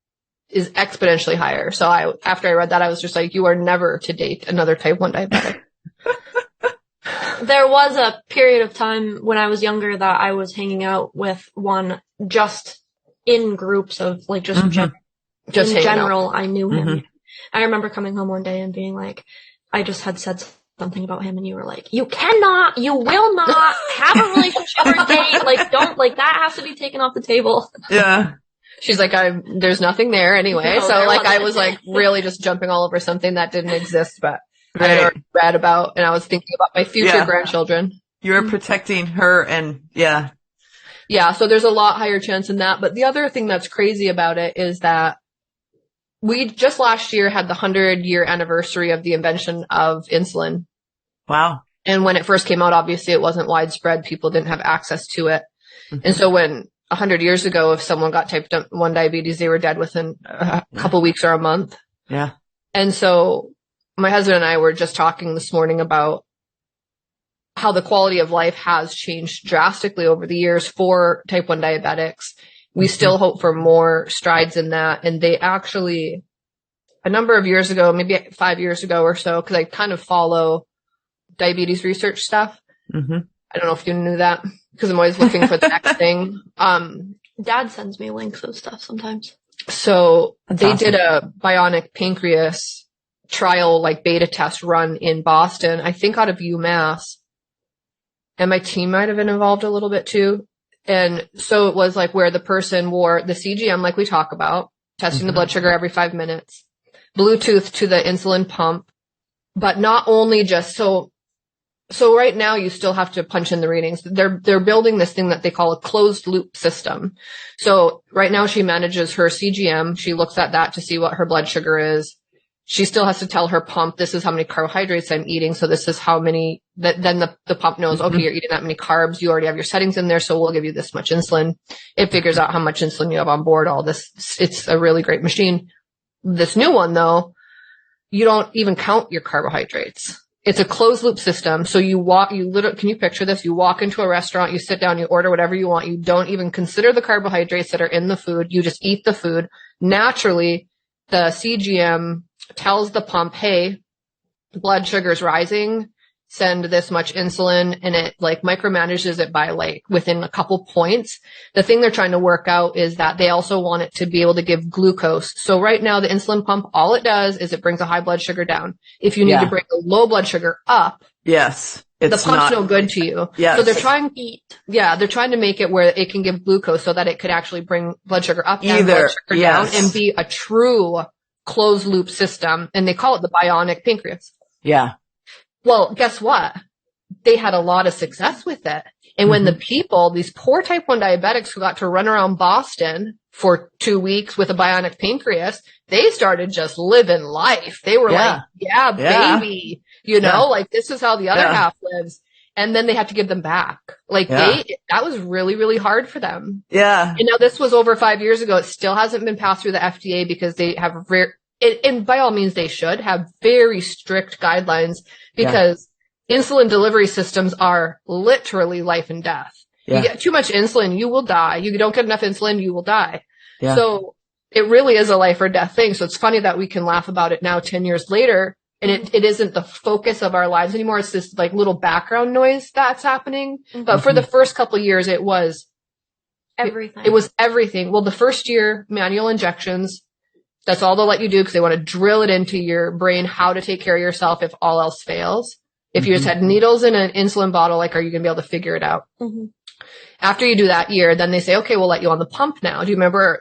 is exponentially higher. So after I read that, I was just you are never to date another type 1 diabetic. There was a period of time when I was younger that I was hanging out with one just in groups of just Just in general, I knew him. Mm-hmm. I remember coming home one day and being I just had said something about him, and you were you will not have a relationship or date. Don't, that has to be taken off the table. Yeah. She's there's nothing there anyway. No, so I was really just jumping all over something that didn't exist, but I had already read about, and I was thinking about my future grandchildren. You were protecting her, and yeah. So there's a lot higher chance in that. But the other thing that's crazy about it is that we just last year had the 100-year anniversary of the invention of insulin. Wow. And when it first came out, obviously it wasn't widespread. People didn't have access to it. Mm-hmm. And so when 100 years ago, if someone got type 1 diabetes, they were dead within a couple weeks or a month. Yeah. And so my husband and I were just talking this morning about how the quality of life has changed drastically over the years for type 1 diabetics. We still hope for more strides in that. And they actually, a number of years ago, maybe 5 years ago or so, because I kind of follow diabetes research stuff. Mm-hmm. I don't know if you knew that, because I'm always looking for the next thing. Dad sends me links of stuff sometimes. So That's they awesome. did a bionic pancreas trial, beta test run in Boston, I think out of UMass. And my team might have been involved a little bit too. And so it was where the person wore the CGM, we talk about, testing the blood sugar every 5 minutes, Bluetooth to the insulin pump, but not only just so right now you still have to punch in the readings. They're building this thing that they call a closed loop system. So right now she manages her CGM. She looks at that to see what her blood sugar is. She still has to tell her pump, this is how many carbohydrates I'm eating. So this is how many, then the pump knows, okay, you're eating that many carbs. You already have your settings in there. So we'll give you this much insulin. It figures out how much insulin you have on board, all this. It's a really great machine. This new one though, you don't even count your carbohydrates. It's a closed loop system. So can you picture this? You walk into a restaurant, you sit down, you order whatever you want. You don't even consider the carbohydrates that are in the food. You just eat the food. Naturally, the CGM tells the pump, hey, blood sugar's rising, send this much insulin, and it like micromanages it by like within a couple points. The thing they're trying to work out is that they also want it to be able to give glucose. So right now the insulin pump, all it does is it brings a high blood sugar down. If you need to bring a low blood sugar up, yes, the pump's no good to you. Yes. So they're trying to make it where it can give glucose so that it could actually bring blood sugar up and blood sugar down and be a true closed loop system. And they call it the bionic pancreas. Yeah. Well, guess what? They had a lot of success with it. And when the people, these poor type 1 diabetics who got to run around Boston for 2 weeks with a bionic pancreas, they started just living life. They were like, baby, like this is how the other half lives. And then they had to give them back. Like that was really, really hard for them. Yeah. And now this was over 5 years ago. It still hasn't been passed through the FDA because they have and by all means they should have very strict guidelines because insulin delivery systems are literally life and death. You get too much insulin, you will die. You don't get enough insulin, you will die. Yeah. So it really is a life or death thing. So it's funny that we can laugh about it now 10 years later and it isn't the focus of our lives anymore. It's this like little background noise that's happening. But for the first couple of years, it was everything. It was everything. Well, the first year, manual injections. That's all they'll let you do because they want to drill it into your brain how to take care of yourself if all else fails. If you just had needles in an insulin bottle, like, are you going to be able to figure it out? After you do that year, then they say, okay, we'll let you on the pump now. Do you remember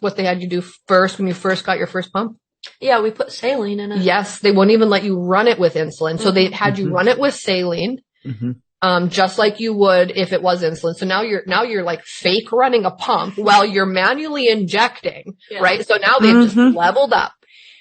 what they had you do first when you first got your first pump? Yeah, we put saline in it. Yes, they wouldn't even let you run it with insulin. So they had you run it with saline. Just like you would if it was insulin. So now you're like fake running a pump while you're manually injecting, right? So now they've just leveled up.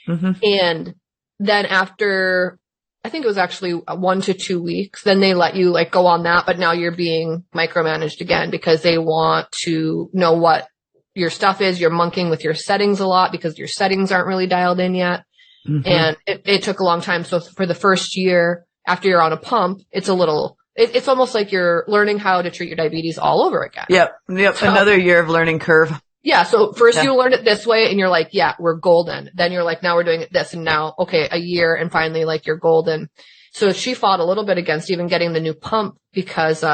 And then after, I think it was actually 1 to 2 weeks, then they let you like go on that, but now you're being micromanaged again because they want to know what your stuff is. You're monkeying with your settings a lot because your settings aren't really dialed in yet. And it took a long time. So for the first year after you're on a pump, it's almost like you're learning how to treat your diabetes all over again. Yep. So, another year of learning curve. Yeah. So first you learn it this way and you're like, yeah, we're golden. Then you're like, now we're doing it this. And now, okay, a year and finally like you're golden. So she fought a little bit against even getting the new pump because,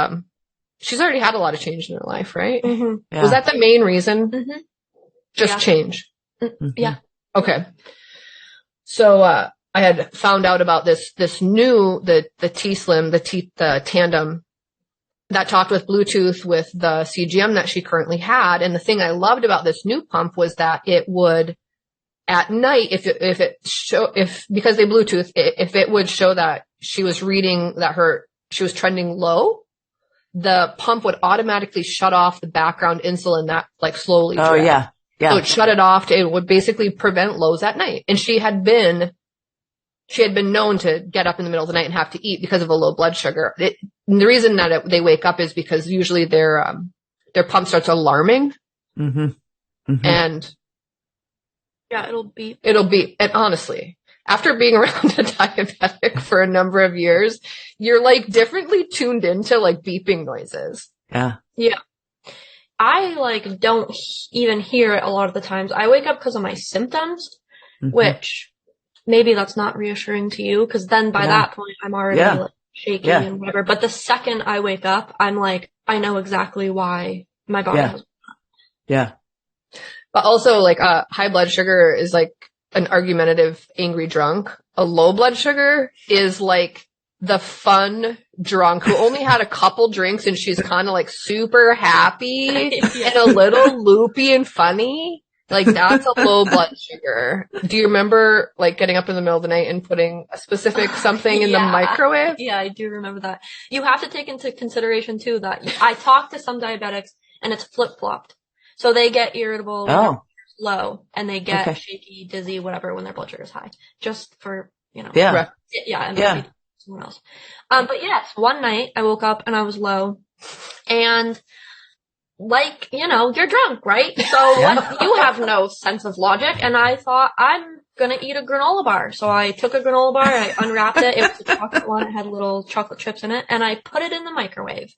she's already had a lot of change in her life, right? Yeah. Was that the main reason? Just change. Yeah. Okay. So, I had found out about this new, the T-Slim, the Tandem that talked with Bluetooth with the CGM that she currently had. And the thing I loved about this new pump was that it would at night, because they Bluetooth, if it would show that she was reading that she was trending low, the pump would automatically shut off the background insulin that like slowly dripped. Yeah. So it shut it off. It would basically prevent lows at night. And she had been known to get up in the middle of the night and have to eat because of a low blood sugar. The reason that they wake up is because usually their pump starts alarming. And it'll beep. And honestly, after being around a diabetic for a number of years, you're like differently tuned into like beeping noises. Yeah. I like don't even hear it a lot of the times. I wake up because of my symptoms, which maybe that's not reassuring to you because then by that point I'm already like shaky and whatever. But the second I wake up, I'm like, I know exactly why my body has. But also like high blood sugar is like an argumentative, angry drunk. A low blood sugar is like the fun drunk who only had a couple drinks and she's kind of like super happy and a little loopy and funny. Like that's a low blood sugar. Do you remember like getting up in the middle of the night and putting a specific something in the microwave? Yeah, I do remember that. You have to take into consideration too that I talk to some diabetics and it's flip-flopped. So they get irritable when their blood sugar's low and they get shaky, dizzy, whatever when their blood sugar is high. Just for, and someone else. But yes, one night I woke up and I was low and like, you're drunk, right? So you have no sense of logic. And I thought, I'm gonna eat a granola bar. So I took a granola bar, I unwrapped it. It was a chocolate one. It had little chocolate chips in it, and I put it in the microwave.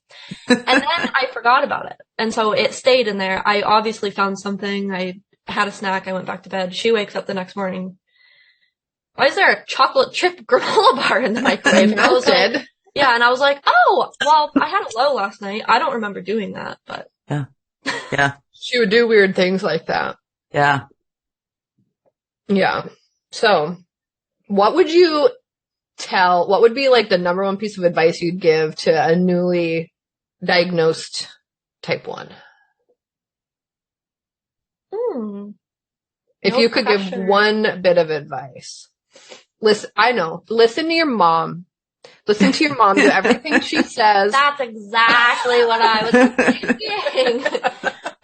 And then I forgot about it. And so it stayed in there. I obviously found something. I had a snack. I went back to bed. She wakes up the next morning. Why is there a chocolate chip granola bar in the microwave? And I was like, yeah. And I was like, oh, well, I had a low last night. I don't remember doing that, but. Yeah. She would do weird things like that. Yeah. Yeah. So what would be like the number one piece of advice you'd give to a newly diagnosed type 1? If you could give one bit of advice. Listen to your mom. Listen to your mom, do everything she says. That's exactly what I was thinking.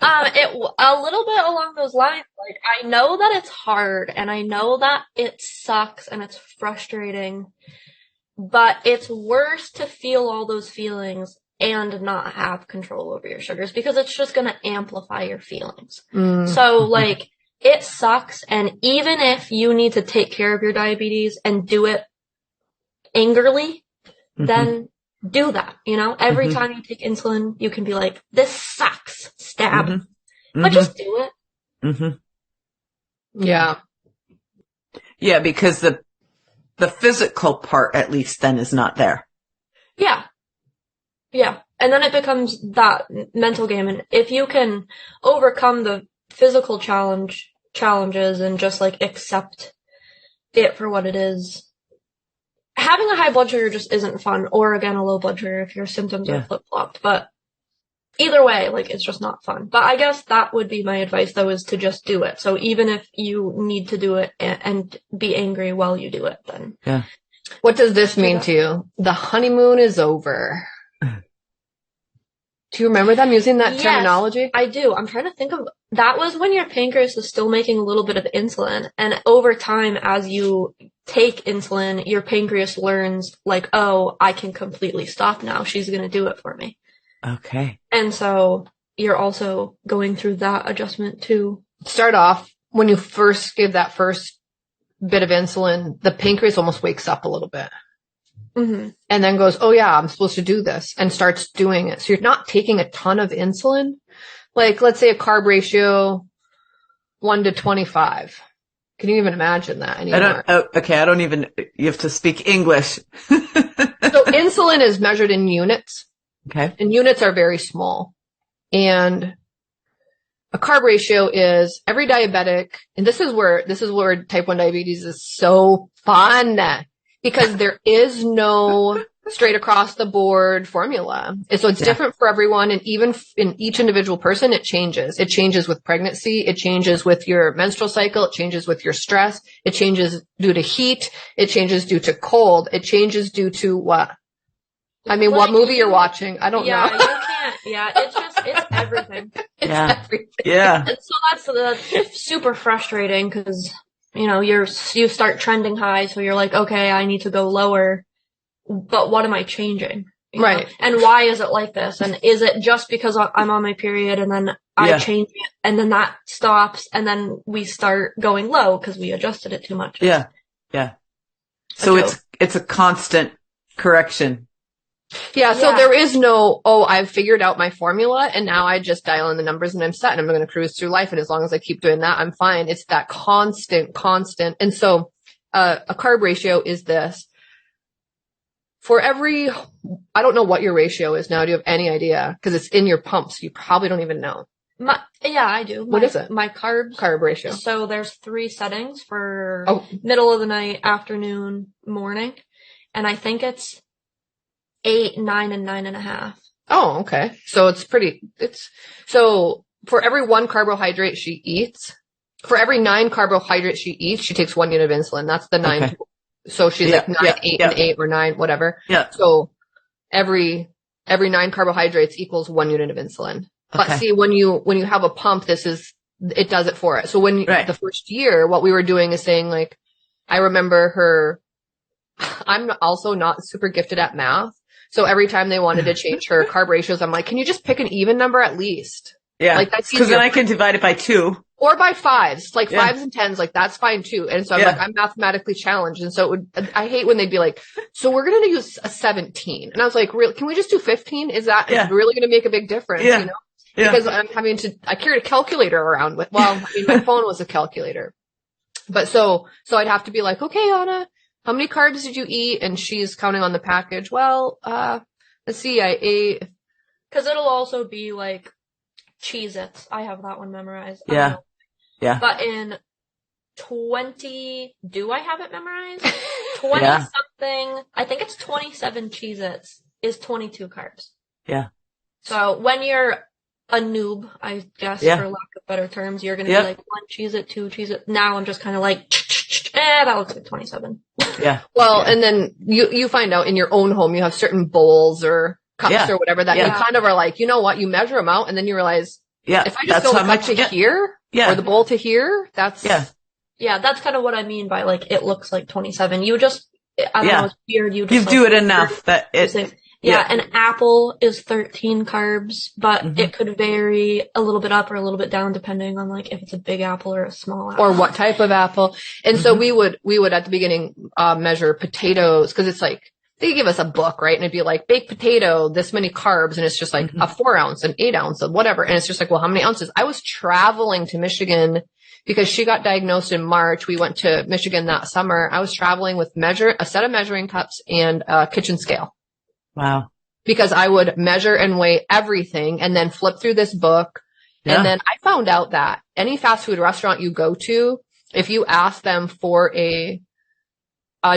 A little bit along those lines. Like, I know that it's hard, and I know that it sucks, and it's frustrating, but it's worse to feel all those feelings and not have control over your sugars, because it's just going to amplify your feelings. So, like, it sucks, and even if you need to take care of your diabetes and do it angrily, then do that, Every time you take insulin, you can be like, this sucks, stab. But just do it. Yeah. Yeah, because the physical part, at least, then is not there. Yeah. Yeah. And then it becomes that mental game. And if you can overcome the physical challenges and just like accept it for what it is, having a high blood sugar just isn't fun, or again, a low blood sugar if your symptoms are flip-flopped. But either way, like, it's just not fun. But I guess that would be my advice, though, is to just do it. So even if you need to do it and be angry while you do it, then. Yeah. What does this mean to you? The honeymoon is over. Do you remember them using that terminology? I do. I'm trying to think of, that was when your pancreas is still making a little bit of insulin. And over time, as you take insulin, your pancreas learns, like, oh, I can completely stop now. She's going to do it for me. Okay. And so you're also going through that adjustment too. Start off, when you first give that first bit of insulin, the pancreas almost wakes up a little bit. And then goes, oh yeah, I'm supposed to do this, and starts doing it. So you're not taking a ton of insulin. Like, let's say a carb ratio 1:25. Can you even imagine that anymore? I don't even, you have to speak English. So insulin is measured in units. Okay. And units are very small. And a carb ratio is every diabetic, and this is where type 1 diabetes is so fun, because there is no straight across the board formula. And so it's different for everyone. And even in each individual person, it changes. It changes with pregnancy. It changes with your menstrual cycle. It changes with your stress. It changes due to heat. It changes due to cold. It changes due to what? I mean, what movie you're watching? I don't know. Yeah, you can't. Yeah, it's everything. Everything. Yeah. And so that's super frustrating, because, you start trending high. So you're like, okay, I need to go lower, but what am I changing? Right. And why is it like this? And is it just because I'm on my period, and then I change it, and then that stops, and then we start going low because we adjusted it too much? Yeah. Yeah. So it's a constant correction. Yeah, so there is no, I've figured out my formula, and now I just dial in the numbers and I'm set, and I'm going to cruise through life. And as long as I keep doing that, I'm fine. It's that constant. And so a carb ratio is this. For every, I don't know what your ratio is now. Do you have any idea? Because it's in your pumps. You probably don't even know. Yeah, I do. What is it? My carb ratio. So there's 3 settings for middle of the night, afternoon, morning. And I think it's 8, 9, and 9.5. Oh, okay. So so for every 1 carbohydrate she eats, for every 9 carbohydrates she eats, she takes 1 unit of insulin. That's the 9. Okay. So she's like 9, 8, and 8, or 9, whatever. Yeah. So every 9 carbohydrates equals 1 unit of insulin. But see, when you have a pump, it does it for it. So the first year, what we were doing is saying, like, I remember I'm also not super gifted at math. So every time they wanted to change her carb ratios, I'm like, can you just pick an even number at least? Yeah. Like that's because easier. then I can divide it by 2. Or by 5s, like 5s and 10s, like that's fine too. And so I'm Yeah. like, I'm mathematically challenged. And so I hate when they'd be like, so we're going to use a 17. And I was like, really, can we just do 15? Is that really going to make a big difference? Yeah. You know, Yeah. because I carried a calculator around with, well, I mean, my phone was a calculator, but so I'd have to be like, okay, Anna, how many carbs did you eat? And she's counting on the package. Well, let's see, I ate. Cause it'll also be like Cheez-Its. I have that one memorized. Yeah. Yeah. But in 20, do I have it memorized? 20 something, I think it's 27 Cheez-Its is 22 carbs. Yeah. So when you're a noob, I guess, for lack of better terms, you're going to be like 1 Cheez-It, 2 Cheez-It. Now I'm just kind of like, that looks like 27. Yeah. Well, and then you find out in your own home, you have certain bowls or cups or whatever that you kind of are like, you know what, you measure them out and then you realize, if I just go the cup to here or the bowl to here, that's... Yeah, that's kind of what I mean by like, it looks like 27. You just, I don't know, it's weird. You just do it enough that it... an apple is 13 carbs, but it could vary a little bit up or a little bit down depending on like if it's a big apple or a small apple. Or what type of apple. And so we would at the beginning, measure potatoes, cause it's like, they give us a book, right? And it'd be like baked potato, this many carbs. And it's just like a 4 ounce, an 8 ounce of whatever. And it's just like, well, how many ounces? I was traveling to Michigan because she got diagnosed in March. We went to Michigan that summer. I was traveling with a set of measuring cups and a kitchen scale. Wow. Because I would measure and weigh everything and then flip through this book. Yeah. And then I found out that any fast food restaurant you go to, if you ask them for a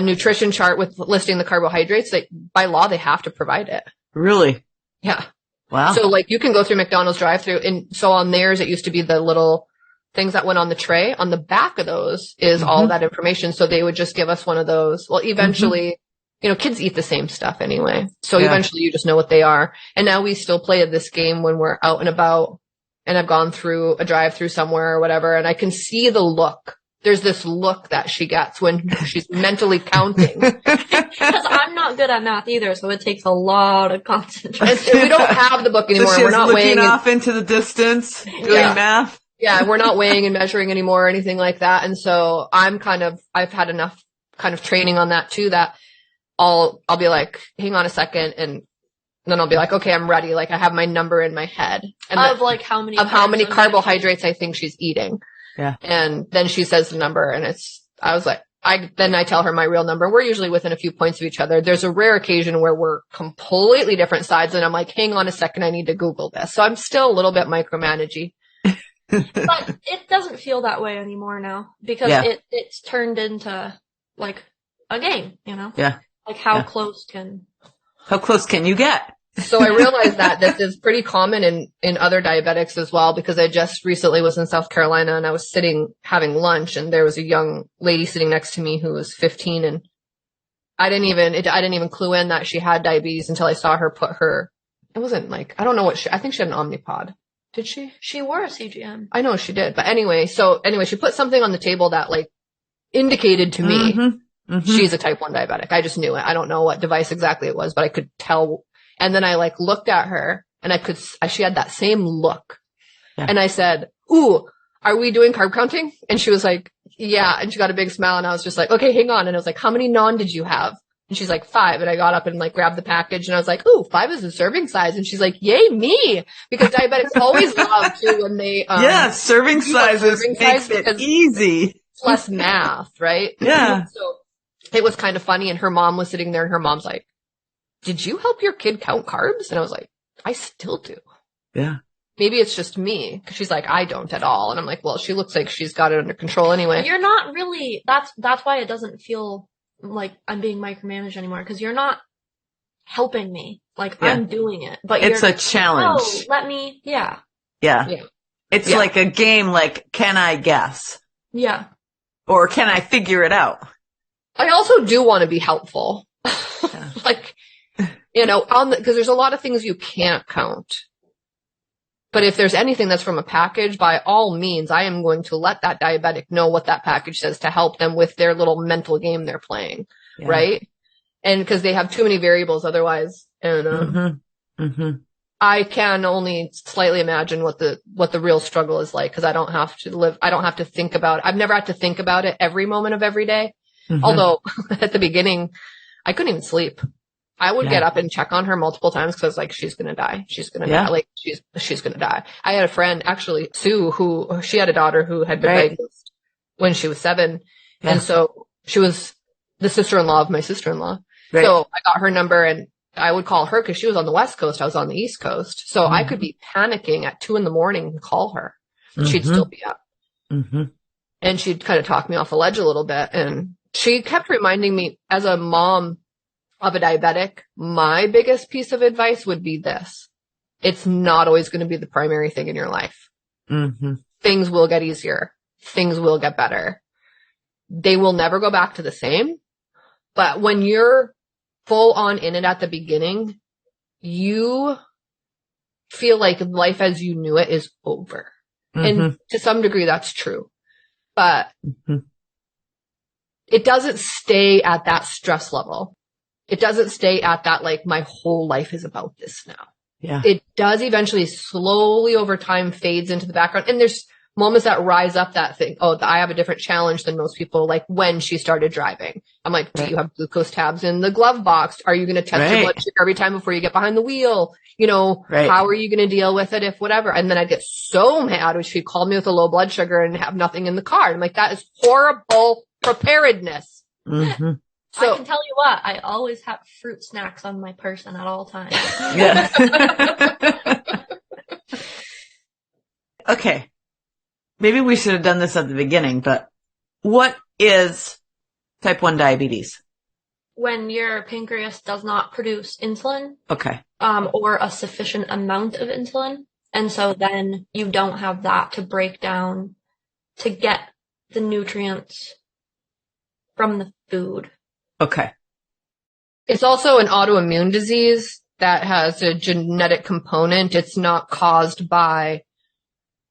nutrition chart with listing the carbohydrates, by law, they have to provide it. Really? Yeah. Wow. So like you can go through McDonald's drive-through, and so on theirs, it used to be the little things that went on the tray. On the back of those is all that information. So they would just give us one of those. Well, eventually, you know, kids eat the same stuff anyway. So eventually you just know what they are. And now we still play this game when we're out and about and I've gone through a drive-through somewhere or whatever, and I can see the look. There's this look that she gets when she's mentally counting. Because I'm not good at math either, so it takes a lot of concentration. We don't have the book anymore. So she's we're not looking weighing off into the distance, doing math. Yeah, we're not weighing and measuring anymore or anything like that. And so I've had enough kind of training on that too, that I'll be like, hang on a second. And then I'll be like, okay, I'm ready. Like I have my number in my head. And of like how many carbohydrates I think she's eating. Yeah. And then she says the number, and then I tell her my real number. We're usually within a few points of each other. There's a rare occasion where we're completely different sides, and I'm like, hang on a second, I need to Google this. So I'm still a little bit micromanagey. But it doesn't feel that way anymore now, because it's turned into like a game, you know? Yeah. Like how close can you get? So I realized that this is pretty common in other diabetics as well, because I just recently was in South Carolina and I was sitting having lunch, and there was a young lady sitting next to me who was 15, and I didn't even clue in that she had diabetes until I saw her it wasn't like, I don't know I think she had an Omnipod. Did she? She wore a CGM. I know she did. But anyway, she put something on the table that like indicated to me she's a type 1 diabetic. I just knew it. I don't know what device exactly it was, but I could tell. And then I like looked at her and she had that same look. Yeah. And I said, ooh, are we doing carb counting? And she was like, yeah. And she got a big smile, and I was just like, okay, hang on. And I was like, how many naan did you have? And she's like, 5. And I got up and like grabbed the package, and I was like, ooh, 5 is the serving size. And she's like, yay, me. Because diabetics always love to when they, serving sizes makes it easy. It's less math, right? Yeah. So it was kind of funny. And her mom was sitting there, and her mom's like, did you help your kid count carbs? And I was like, I still do. Yeah. Maybe it's just me. Cause she's like, I don't at all. And I'm like, well, she looks like she's got it under control anyway. You're not really, that's why it doesn't feel like I'm being micromanaged anymore. Cause you're not helping me. Like I'm doing it, but it's a challenge. Oh, let me, Yeah. It's like a game. Like, can I guess? Yeah. Or can I figure it out? I also do want to be helpful. Like, you know, because there's a lot of things you can't count. But if there's anything that's from a package, by all means, I am going to let that diabetic know what that package says to help them with their little mental game they're playing. Right. And because they have too many variables otherwise. And, I can only slightly imagine what the real struggle is like, because I don't have to think about it. I've never had to think about it every moment of every day. Although at the beginning, I couldn't even sleep. I would get up and check on her multiple times because I was like, she's going to die. She's going to die. Like she's going to die. I had a friend, actually, Sue, who she had a daughter who had been diagnosed when she was 7. Yeah. And so she was the sister-in-law of my sister-in-law. Right. So I got her number and I would call her because she was on the West Coast. I was on the East Coast. So I could be panicking at 2 a.m. and call her. She'd still be up. And she'd kind of talk me off a ledge a little bit. And she kept reminding me, as a mom of a diabetic, my biggest piece of advice would be this. It's not always going to be the primary thing in your life. Things will get easier. Things will get better. They will never go back to the same. But when you're full on in it at the beginning, you feel like life as you knew it is over. And to some degree, that's true. But it doesn't stay at that stress level. It doesn't stay at that, like, my whole life is about this now. Yeah. It does eventually slowly over time fades into the background. And there's moments that rise up that thing. Oh, I have a different challenge than most people. Like when she started driving, I'm like, do you have glucose tabs in the glove box? Are you going to test your blood sugar every time before you get behind the wheel? You know, how are you going to deal with it if whatever? And then I'd get so mad when she called me with a low blood sugar and have nothing in the car. I'm like, that is horrible preparedness. So, I can tell you what, I always have fruit snacks on my person at all times. Yeah. Okay. Maybe we should have done this at the beginning, but what is type 1 diabetes? When your pancreas does not produce insulin. Okay. Or a sufficient amount of insulin. And so then you don't have that to break down to get the nutrients from the food. Okay. It's also an autoimmune disease that has a genetic component. It's not caused by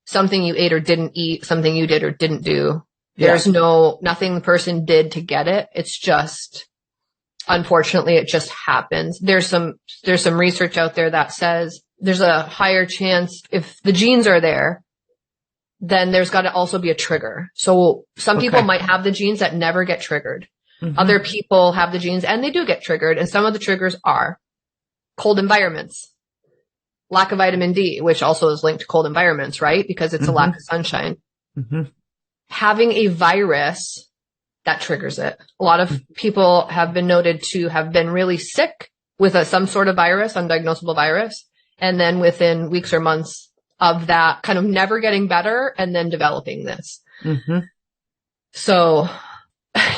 something you ate or didn't eat, something you did or didn't do. There's nothing the person did to get it. It's just, unfortunately, it just happens. There's some research out there that says there's a higher chance if the genes are there, then there's got to also be a trigger. So some people might have the genes that never get triggered. Other people have the genes and they do get triggered. And some of the triggers are cold environments, lack of vitamin D, which also is linked to cold environments, right? Because it's a lack of sunshine. Having a virus that triggers it. A lot of people have been noted to have been really sick with some sort of virus, undiagnosable virus. And then within weeks or months of that kind of never getting better and then developing this. So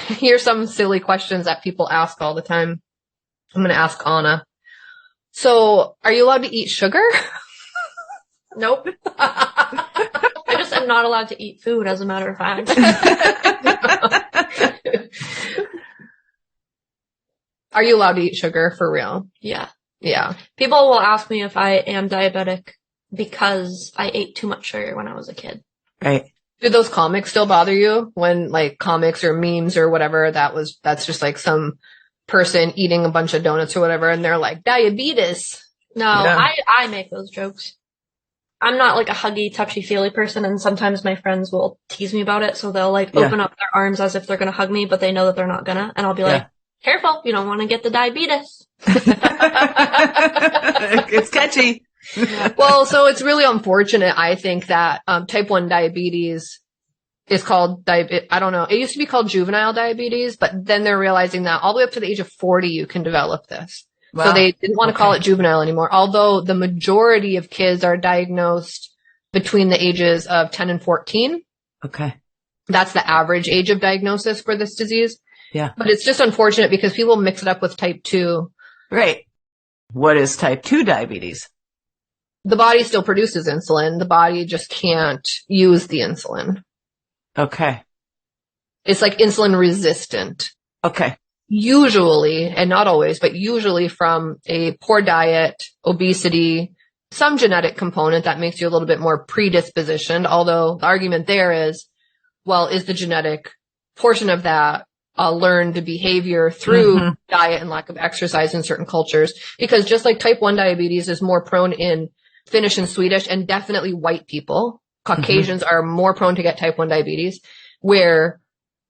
here's some silly questions that people ask all the time. I'm going to ask Anna. So are you allowed to eat sugar? Nope. I just am not allowed to eat food, as a matter of fact. Are you allowed to eat sugar for real? Yeah. Yeah. People will ask me if I am diabetic because I ate too much sugar when I was a kid. Right. Do those comics still bother you when like comics or memes or whatever that's just like some person eating a bunch of donuts or whatever and they're like diabetes? No, I make those jokes. I'm not like a huggy, touchy-feely person, and sometimes my friends will tease me about it, so they'll like open up their arms as if they're gonna hug me, but they know that they're not gonna, and I'll be like, careful, you don't want to get the diabetes. It's catchy. Well, so it's really unfortunate, I think, that type 1 diabetes is called I don't know. It used to be called juvenile diabetes, but then they're realizing that all the way up to the age of 40, you can develop this. Wow. So they didn't want to call it juvenile anymore, although the majority of kids are diagnosed between the ages of 10 and 14. Okay. That's the average age of diagnosis for this disease. Yeah. But it's just unfortunate because people mix it up with type 2. Right. What is type 2 diabetes? The body still produces insulin. The body just can't use the insulin. Okay. It's like insulin resistant. Okay. Usually, and not always, but usually from a poor diet, obesity, some genetic component that makes you a little bit more predispositioned. Although the argument there is, well, is the genetic portion of that learned behavior through diet and lack of exercise in certain cultures. Because just like type 1 diabetes is more prone in Finnish and Swedish and definitely white people, Caucasians are more prone to get type 1 diabetes, where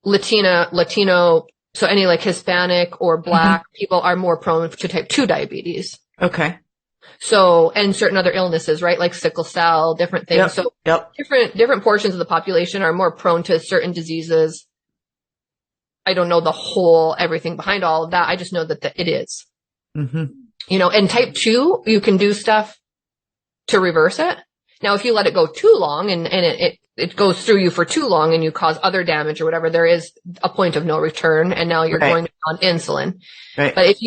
Latino, so any like Hispanic or Black people are more prone to type 2 diabetes. Okay. So, and certain other illnesses, right? Like sickle cell, different things. So different portions of the population are more prone to certain diseases. I don't know the whole, everything behind all of that. I just know that it is, you know, and type 2, you can do stuff to reverse it. Now, if you let it go too long and it goes through you for too long and you cause other damage or whatever, there is a point of no return. And now you're going on insulin. Right. But if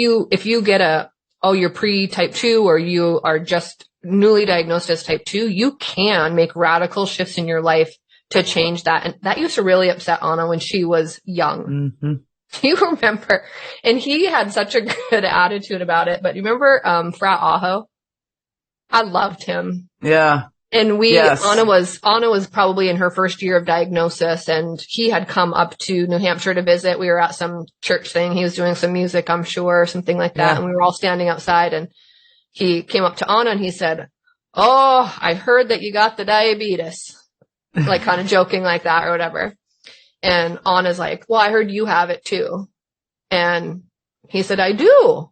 you get you're pre-type 2 or you are just newly diagnosed as type 2, you can make radical shifts in your life to change that. And that used to really upset Anna when she was young. You remember? And he had such a good attitude about it. But you remember Frat Aho? I loved him. Yeah. And Anna was probably in her first year of diagnosis, and he had come up to New Hampshire to visit. We were at some church thing. He was doing some music, I'm sure, or something like that. And we were all standing outside, and he came up to Anna and he said, "Oh, I heard that you got the diabetes," like kind of joking like that or whatever. And Anna's like, "Well, I heard you have it too." And he said, "I do."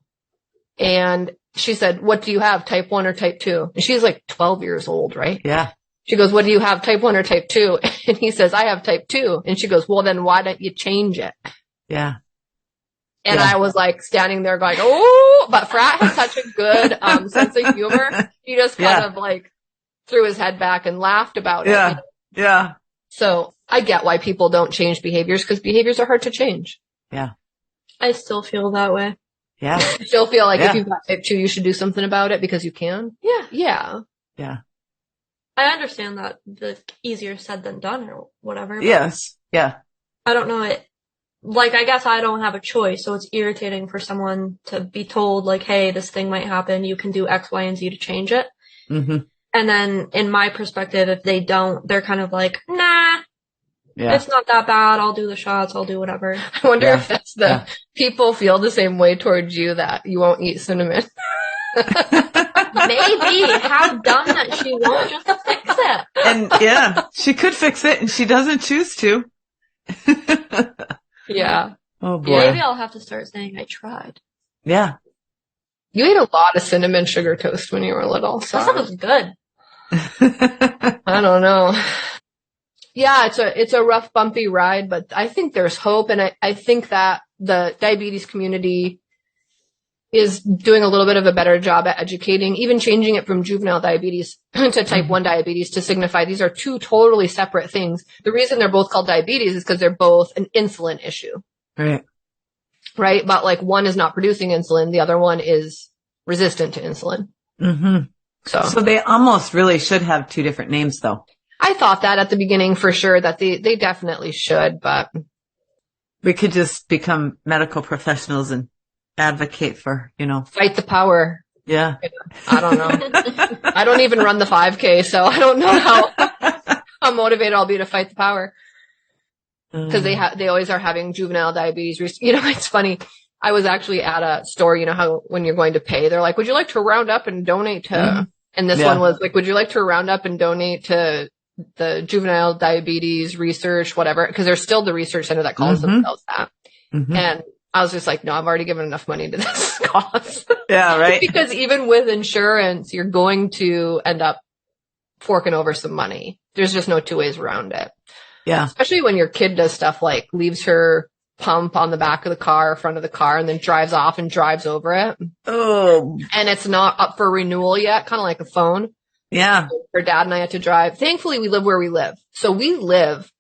And she said, "What do you have, type 1 or type 2? And she's like 12 years old, right? Yeah. She goes, "What do you have, type 1 or type 2? And he says, "I have type 2. And she goes, "Well, then why don't you change it?" Yeah. And I was like standing there going, oh, but Frat has such a good sense of humor. He just kind of like threw his head back and laughed about it. Yeah. Yeah. So I get why people don't change behaviors, because behaviors are hard to change. Yeah. I still feel that way. Yeah. You still feel like if you've got type 2, you should do something about it because you can? Yeah. Yeah. Yeah. I understand that the easier said than done or whatever. Yes. Yeah. I don't know it. Like, I guess I don't have a choice, so it's irritating for someone to be told, like, hey, this thing might happen, you can do X, Y, and Z to change it. And then, in my perspective, if they don't, they're kind of like, nah, it's not that bad, I'll do the shots, I'll do whatever. I wonder if that's people feel the same way towards you, that you won't eat cinnamon. Maybe. How dumb that she won't just fix it. And she could fix it, and she doesn't choose to. Yeah. Oh boy. Maybe I'll have to start saying I tried. Yeah. You ate a lot of cinnamon sugar toast when you were little. So. That stuff was good. I don't know. Yeah, it's a rough, bumpy ride, but I think there's hope. And I think that the diabetes community is doing a little bit of a better job at educating, even changing it from juvenile diabetes to type 1 diabetes to signify these are two totally separate things. The reason they're both called diabetes is because they're both an insulin issue. Right. Right? But like one is not producing insulin, the other one is resistant to insulin. So they almost really should have two different names, though. I thought that at the beginning for sure, that they definitely should, but we could just become medical professionals and advocate for, fight the power. Yeah. I don't know. I don't even run the 5K, so I don't know how motivated I'll be to fight the power. Because they always are having juvenile diabetes. It's funny. I was actually at a store, how when you're going to pay, they're like, would you like to round up and donate to, and this one was like, would you like to round up and donate to the juvenile diabetes research, whatever, because there's still the research center that calls themselves that. And I was just like, no, I've already given enough money to this cause. Yeah, right. Because even with insurance, you're going to end up forking over some money. There's just no two ways around it. Yeah. Especially when your kid does stuff like leaves her pump on the back of the car, front of the car, and then drives off and drives over it. Oh. And it's not up for renewal yet, kind of like a phone. Yeah. So her dad and I had to drive. Thankfully, we live where we live. So we live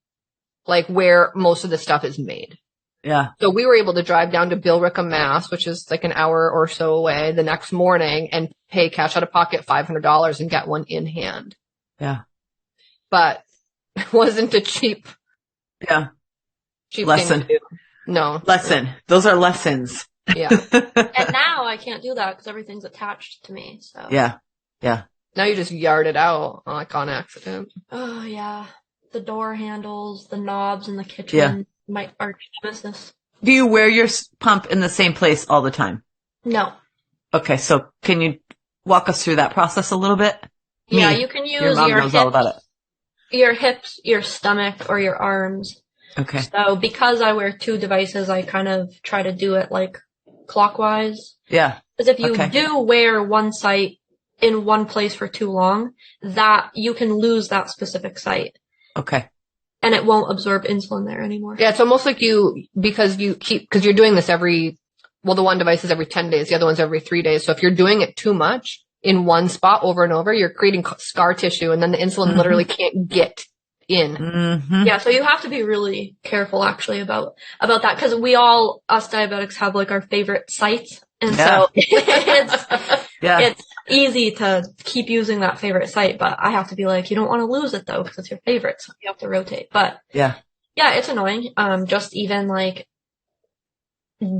like where most of the stuff is made. Yeah. So we were able to drive down to Billerica, Mass, which is like an hour or so away the next morning and pay cash out of pocket $500 and get one in hand. Yeah. But it wasn't a cheap lesson. Thing to do. No. Lesson. Those are lessons. Yeah. And now I can't do that because everything's attached to me. So. Yeah. Yeah. Now you just yard it out like on accident. Oh yeah. The door handles, the knobs in the kitchen. My arch nemesis. Do you wear your pump in the same place all the time? No. Okay, so can you walk us through that process a little bit? Yeah, Me, you can your use mom knows all about it. your hips, your stomach, or your arms. Okay. So because I wear 2 devices, I kind of try to do it like clockwise. Yeah. Because if you Okay. do wear one site in one place for too long, that you can lose that specific site. Okay. And it won't absorb insulin there anymore. Yeah, it's almost like because you're doing this the one device is every 10 days, the other one's every 3 days. So if you're doing it too much in one spot over and over, you're creating scar tissue, and then the insulin literally can't get in. Mm-hmm. Yeah, so you have to be really careful actually about that, because us diabetics have like our favorite sites. And so it's easy to keep using that favorite site, but I have to be like, you don't want to lose it though, because it's your favorite, so you have to rotate. But yeah, it's annoying. Just even like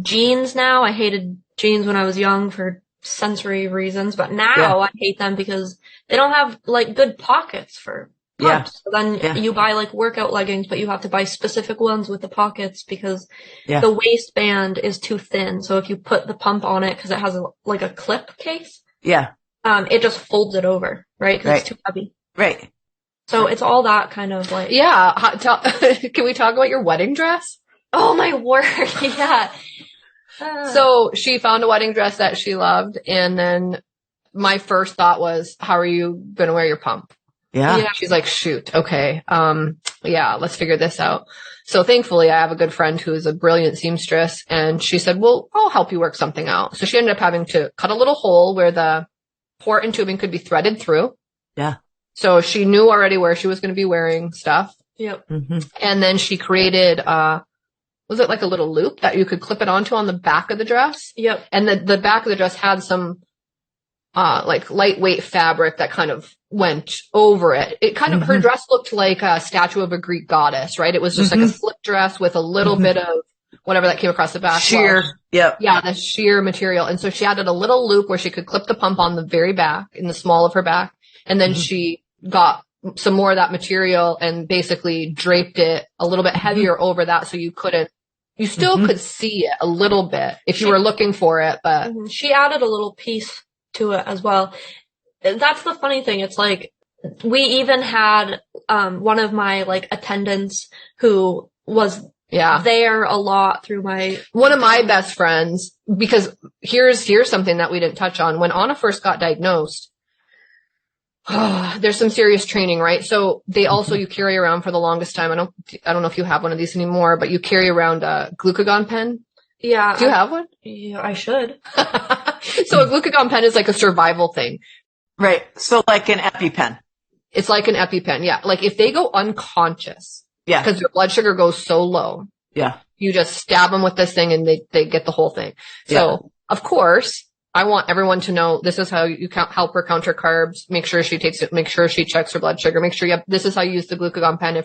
jeans now. I hated jeans when I was young for sensory reasons, but now I hate them because they don't have like good pockets for pumps. So then you buy like workout leggings, but you have to buy specific ones with the pockets because the waistband is too thin. So if you put the pump on it, because it has like a clip case, it just folds it over, right? Because it's too heavy. Right. So it's all that kind of like. Yeah. Can we talk about your wedding dress? Oh my word. Yeah. So she found a wedding dress that she loved, and then my first thought was, how are you going to wear your pump? Yeah. She's like, shoot. Okay. Let's figure this out. So thankfully I have a good friend who is a brilliant seamstress, and she said, well, I'll help you work something out. So she ended up having to cut a little hole where the port and tubing could be threaded through. Yeah. So she knew already where she was going to be wearing stuff. Yep. Mm-hmm. And then she created, was it like a little loop that you could clip it onto on the back of the dress? Yep. And the back of the dress had some, like lightweight fabric that kind of went over it. It kind of, her dress looked like a statue of a Greek goddess, right? It was just like a slip dress with a little bit of whatever that came across the back. Sheer. Yep. Yeah, the sheer material. And so she added a little loop where she could clip the pump on the very back, in the small of her back. And then she got some more of that material and basically draped it a little bit heavier over that, so you still could see it a little bit if you were looking for it, but she added a little piece to it as well. That's the funny thing. It's like, we even had, one of my like attendants who was there a lot through one of my best friends, because here's something that we didn't touch on. When Anna first got diagnosed, there's some serious training, right? So they also, you carry around for the longest time. I don't know if you have one of these anymore, but you carry around a glucagon pen. Yeah. Do you have one? Yeah, I should. So a glucagon pen is like a survival thing. Right. So like an EpiPen. It's like an EpiPen. Yeah. Like if they go unconscious. Yeah. Because their blood sugar goes so low. Yeah. You just stab them with this thing and they get the whole thing. So of course, I want everyone to know this is how you help her count her carbs. Make sure she takes it. Make sure she checks her blood sugar. Make sure this is how you use the glucagon pen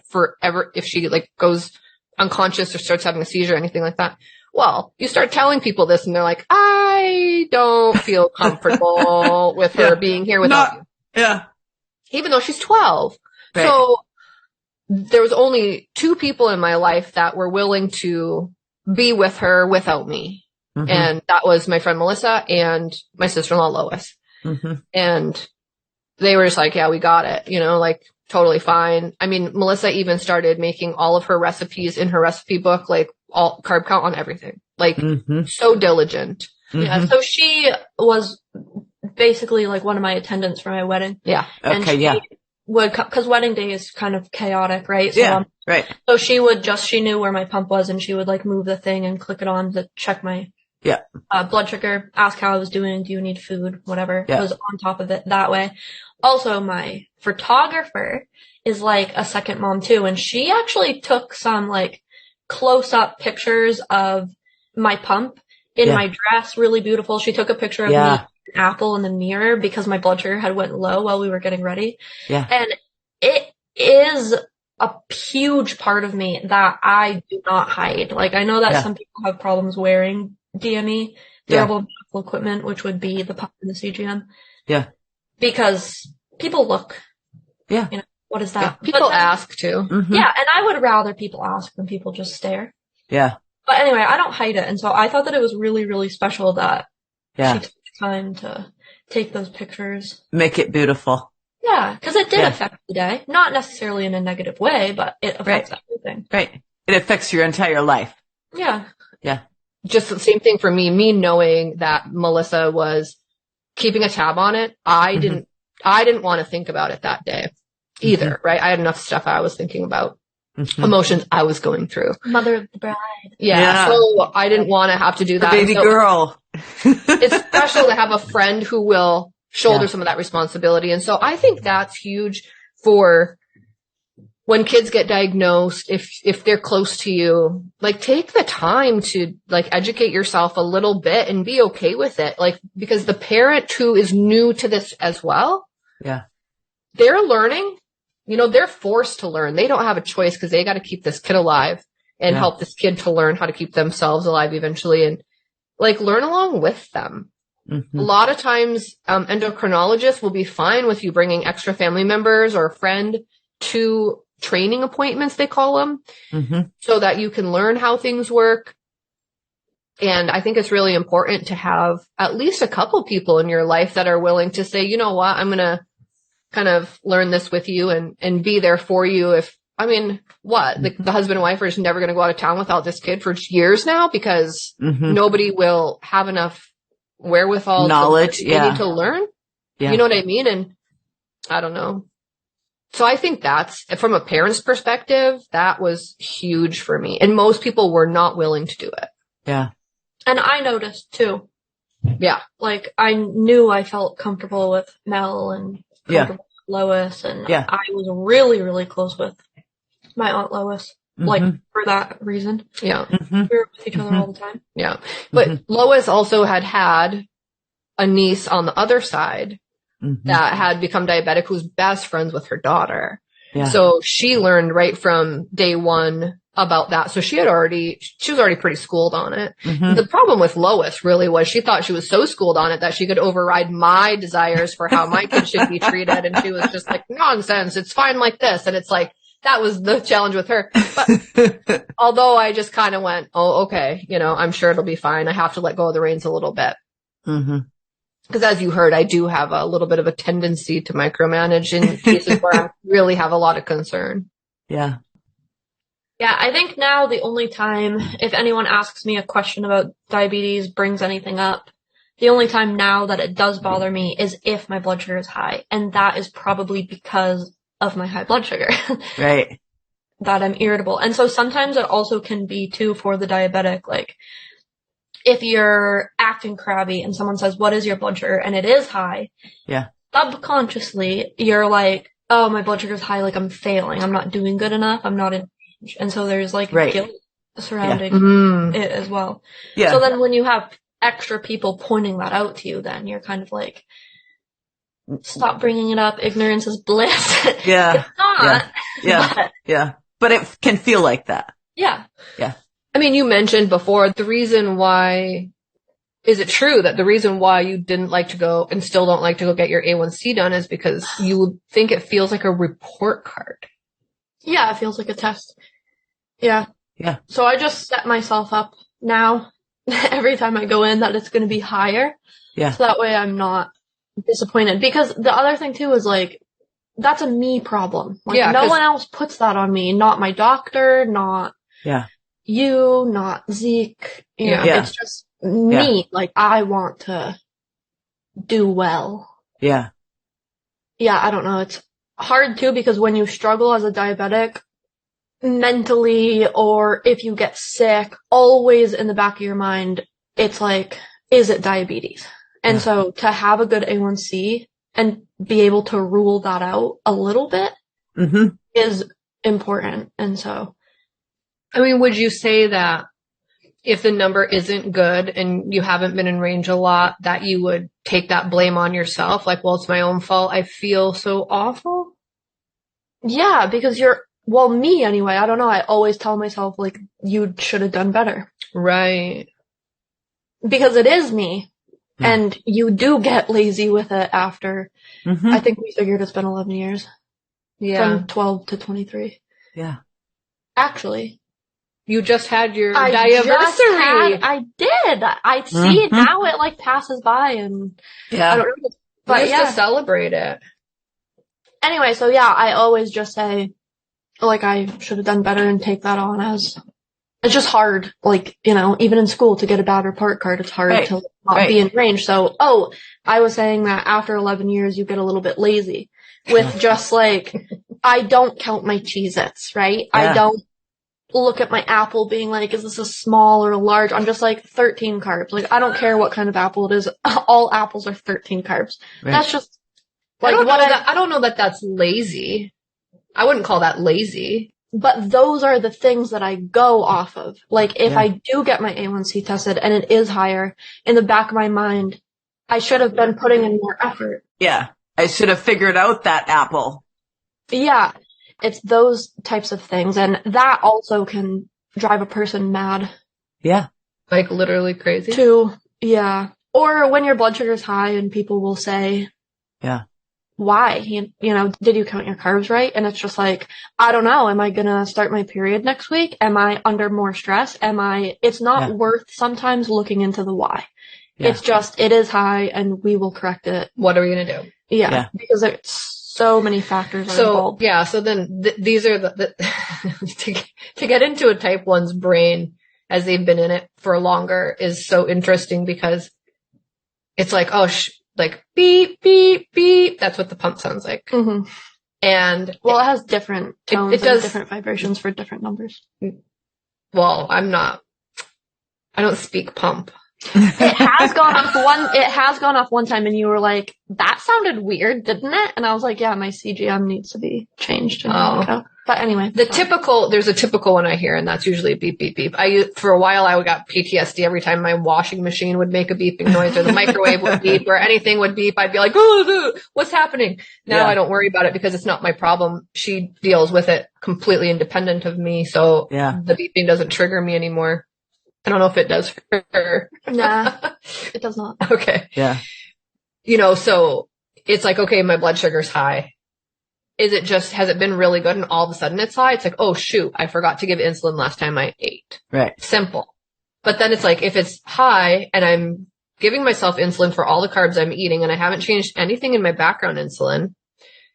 if she like goes unconscious or starts having a seizure or anything like that. Well, you start telling people this and they're like, I don't feel comfortable with her being here without you. Yeah. Even though she's 12. Right. So there was only 2 people in my life that were willing to be with her without me. Mm-hmm. And that was my friend Melissa and my sister-in-law Lois. Mm-hmm. And they were just like, yeah, we got it, like totally fine. I mean, Melissa even started making all of her recipes in her recipe book, like all carb count on everything, like so diligent. Mm-hmm. Yeah. So she was basically like one of my attendants for my wedding. Yeah. And because wedding day is kind of chaotic, right? So, right. So she knew where my pump was, and she would like move the thing and click it on to check my blood sugar, ask how I was doing, do you need food, whatever. I was on top of it that way. Also, my photographer is like a second mom too, and she actually took some like close up pictures of my pump in my dress, really beautiful. She took a picture of me, an apple in the mirror, because my blood sugar had went low while we were getting ready. Yeah. And it is a huge part of me that I do not hide. Like, I know that some people have problems wearing DME, durable medical equipment, which would be the pump and the CGM. Yeah. Because people look. Yeah. What is that? Yeah. People ask too. Mm-hmm. Yeah. And I would rather people ask than people just stare. Yeah. But anyway, I don't hide it. And so I thought that it was really, really special that she took time to take those pictures. Make it beautiful. Yeah, because it did affect the day. Not necessarily in a negative way, but it affects everything. Right. It affects your entire life. Yeah. Yeah. Just the same thing for me knowing that Melissa was keeping a tab on it. I didn't want to think about it that day either, right? I had enough stuff I was thinking about, emotions I was going through. Mother of the bride. Yeah. So I didn't want to have to do that. Baby girl. It's special to have a friend who will shoulder some of that responsibility. And so I think that's huge for when kids get diagnosed, if they're close to you, like take the time to like educate yourself a little bit and be okay with it. Like, because the parent who is new to this as well, they're learning, they're forced to learn. They don't have a choice because they got to keep this kid alive and help this kid to learn how to keep themselves alive eventually and like learn along with them. A lot of times, endocrinologists will be fine with you bringing extra family members or a friend to training appointments, they call them, so that you can learn how things work. And I think it's really important to have at least a couple people in your life that are willing to say, you know what, I'm going to kind of learn this with you and be there for you. The husband and wife are just never going to go out of town without this kid for years now because nobody will have enough wherewithal knowledge they need to learn. You know what I mean? And I don't know. So I think that's, from a parent's perspective, that was huge for me. And most people were not willing to do it. Yeah. And I noticed too. Yeah. Like I knew I felt comfortable with Mel and comfortable with Lois. And I was really, really close with my Aunt Lois. Like for that reason. Yeah. We were with each other all the time. Yeah. But Lois also had a niece on the other side that had become diabetic who's best friends with her daughter. Yeah. So she learned right from day one about that. So she was already pretty schooled on it. The problem with Lois really was she thought she was so schooled on it that she could override my desires for how my kids should be treated. And she was just like, nonsense. It's fine like this. And it's like, that was the challenge with her. But although I just kind of went, oh, okay, I'm sure it'll be fine. I have to let go of the reins a little bit. Because as you heard, I do have a little bit of a tendency to micromanage in cases where I really have a lot of concern. Yeah. Yeah, I think now the only time, if anyone asks me a question about diabetes, brings anything up, the only time now that it does bother me is if my blood sugar is high. And that is probably because of my high blood sugar. Right. That I'm irritable. And so sometimes it also can be too for the diabetic, like, if you're acting crabby and someone says, what is your blood sugar? And it is high. Yeah. Subconsciously, you're like, oh, my blood sugar is high. Like I'm failing. I'm not doing good enough. I'm not in range. And so there's like guilt surrounding it as well. Yeah. So then when you have extra people pointing that out to you, then you're kind of like, stop bringing it up. Ignorance is bliss. Yeah. It's not. Yeah. But it can feel like that. Yeah. Yeah. I mean, you mentioned before the reason why, is it true that the reason why you didn't like to go and still don't like to go get your A1C done is because you think it feels like a report card? Yeah, it feels like a test. Yeah. Yeah. So I just set myself up now every time I go in that it's going to be higher. Yeah. So that way I'm not disappointed. Because the other thing too is like, that's a me problem. Like no one else puts that on me. Not my doctor, not you, not Zeke. You know, it's just me. Yeah. Like I want to do well. Yeah. Yeah, I don't know. It's hard too because when you struggle as a diabetic mentally or if you get sick, always in the back of your mind, it's like, is it diabetes? And so to have a good A1C and be able to rule that out a little bit is important. And so, I mean, would you say that if the number isn't good and you haven't been in range a lot, that you would take that blame on yourself? Like, well, it's my own fault. I feel so awful. Yeah, because me anyway, I don't know. I always tell myself like, you should have done better. Right. Because it is me. And you do get lazy with it after, I think we figured it's been 11 years. Yeah. From 12 to 23. Yeah. Actually, You just had your I did. I see it now. It like passes by and I don't know. But yeah, to celebrate it. Anyway, so yeah, I always just say like I should have done better and take that on as it's just hard. Like, you know, even in school to get a bad report card, it's hard to not be in range. So, I was saying that after 11 years, you get a little bit lazy with just like, I don't count my Cheez-Its, right? Yeah. I don't look at my apple being like, is this a small or a large? I'm just like 13 carbs. Like, I don't care what kind of apple it is. All apples are 13 carbs. Right. That's just like I don't know that that's lazy. I wouldn't call that lazy. But those are the things that I go off of. Like, if I do get my A1C tested and it is higher, in the back of my mind, I should have been putting in more effort. Yeah. I should have figured out that apple. Yeah. It's those types of things. And that also can drive a person mad. Yeah. Like literally crazy? Yeah. Or when your blood sugar's high and people will say, yeah. Why? You know, did you count your carbs right? And it's just like, I don't know. Am I going to start my period next week? Am I under more stress? It's not worth sometimes looking into the why. Yeah. It's just, it is high and we will correct it. What are we going to do? Yeah. Because it's so many factors involved. Yeah. So then these are to get into a type 1's brain as they've been in it for longer is so interesting because it's like, like beep, beep, beep. That's what the pump sounds like. Mm-hmm. And it has different tones and different vibrations for different numbers. Well, I don't speak pump. It has gone off one time and you were like, that sounded weird, didn't it? And I was like, yeah, my CGM needs to be changed. But anyway. There's a typical one I hear and that's usually beep, beep, beep. For a while I got PTSD every time my washing machine would make a beeping noise or the microwave would beep or anything would beep. I'd be like, oh, what's happening? Now I don't worry about it because it's not my problem. She deals with it completely independent of me. So the beeping doesn't trigger me anymore. I don't know if it does for her. Nah, it does not. Okay. Yeah. You know, so it's like, okay, my blood sugar's high. Has it been really good and all of a sudden it's high? It's like, oh shoot, I forgot to give insulin last time I ate. Right. Simple. But then it's like, if it's high and I'm giving myself insulin for all the carbs I'm eating and I haven't changed anything in my background insulin